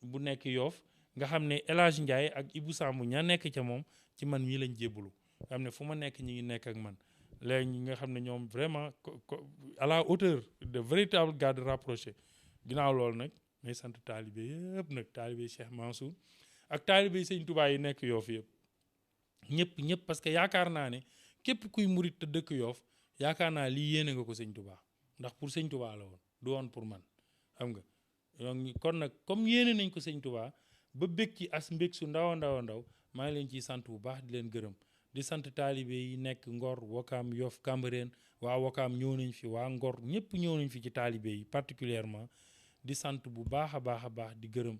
bu nekk Yoff nga xam ne El Hadj Ndiaye ak Ibou Samb ña nekk ca moom ci man mii lañ jébbalu nga xam ne fu ma nekk ñi ngi nekk ak man léegi ñi nga xam ne ñoom vraiment à la hauteur de véritable garde rapproché ginnaaw loolu nag may sant taalibe yëpp nag taalibe Cheikh Mansour ak taalibe sëñ Touba yi nekk Yoff yëpp ñëpp parce que yaakaar naa ne képp kuy murit te dëkk Yoff yaakaar naa lii yéene nga ko sëñ Touba ndax pour sëñ Touba la woon du woon pour man xam nga donc kon nag comme yéene nañ ko sëñ Touba ba bég ci as mbég su ndaw maa ngi leen ciy sant bu baax di leen gërëm di sant taalibe yi nekk Ngor Wakaam Yoff Cambérène waa Wakaam ñëw nañ fi waa Ngor ñëpp ñëw nañ fi ci taalibe yi particulièrement di sant bu baax a baax di gërëm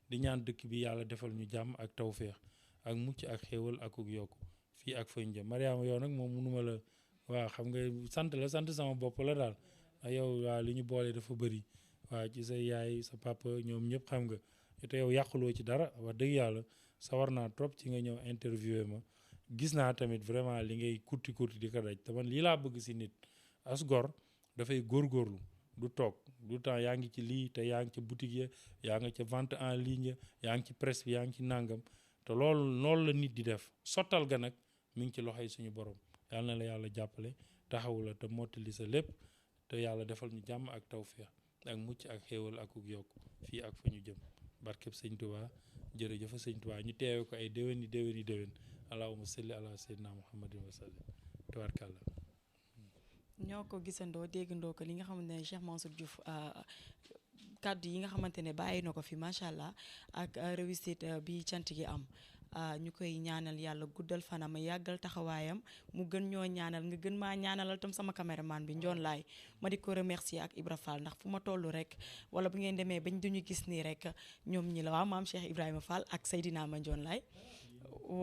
di ñaan dëkk bi yàlla defal ñu jàmm ak tawféex ak mucc ak xéewal ak yokku fii ak fañ jëm Mariama yow nag moom mënuma la waaw xam nga sant sama bopp la daal yow waaw li ñu boole dafa bëri waaw ci sa yaay sa papa ñoom ñëpp xam nga te yow yàquloo ci dara wax dëgg yàlla sawar naa trop ci nga ñëw interviewé ma gis naa tamit vraiment li ngay kurti di ko daj te man lii laa bëgg si nit as gor dafay góorgóorlu du toog du temps yaa ngi ci lii te yaa ngi ci boutique ya yaa ngi ci vente en ligne yaa ngi ci presse bi yaa ngi ci nàngam te loolu la nit di def sottal ga nag mi ngi ci loxoy suñu borom yàlla na la yàlla jàppale taxawu la te mottali sa lépp te yàlla defal ñu jàmm ak tawféex ak mucc ak xéewal ak yokk fii ak fa ñu jëm barkeb sëñ Tuubaa jërëjëf sëñ Tuubaa ñu teewe ko ay déwén allahumma salli ala sayyidina muhammadin wa sallim tabarkàlla ñoo ko gisandoo déggandoo ko li nga xamante ne Cheikh Mansour Diouf kàddu yi nga xamante ne bàyyi na ko fi macha allah ak réussite bi cant gi am ñu koy ñaanal yàlla guddal fanam yàggal taxawaayam mu gën ñoo ñaanal nga gën maa ñaanalal tam sama caméraman bi Njoon Laay ma di ko remercier ak Ibra Fall ndax fu ma toll rek wala bu ngeen demee bañ duñu gis nii rek ñoom ñi la waaw maam Cheikh Ibrahima Fall ak Seydina ma Njoon Laay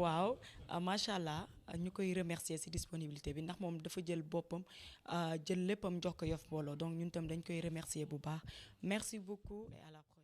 waaw macha allah ñu koy remercier ci disponibilité bi ndax moom dafa jël boppam jël léppam jox ko Yoff Mbollo donc ñun tam dañ koy remercier bu baax merci beaucoup et à la prochaine.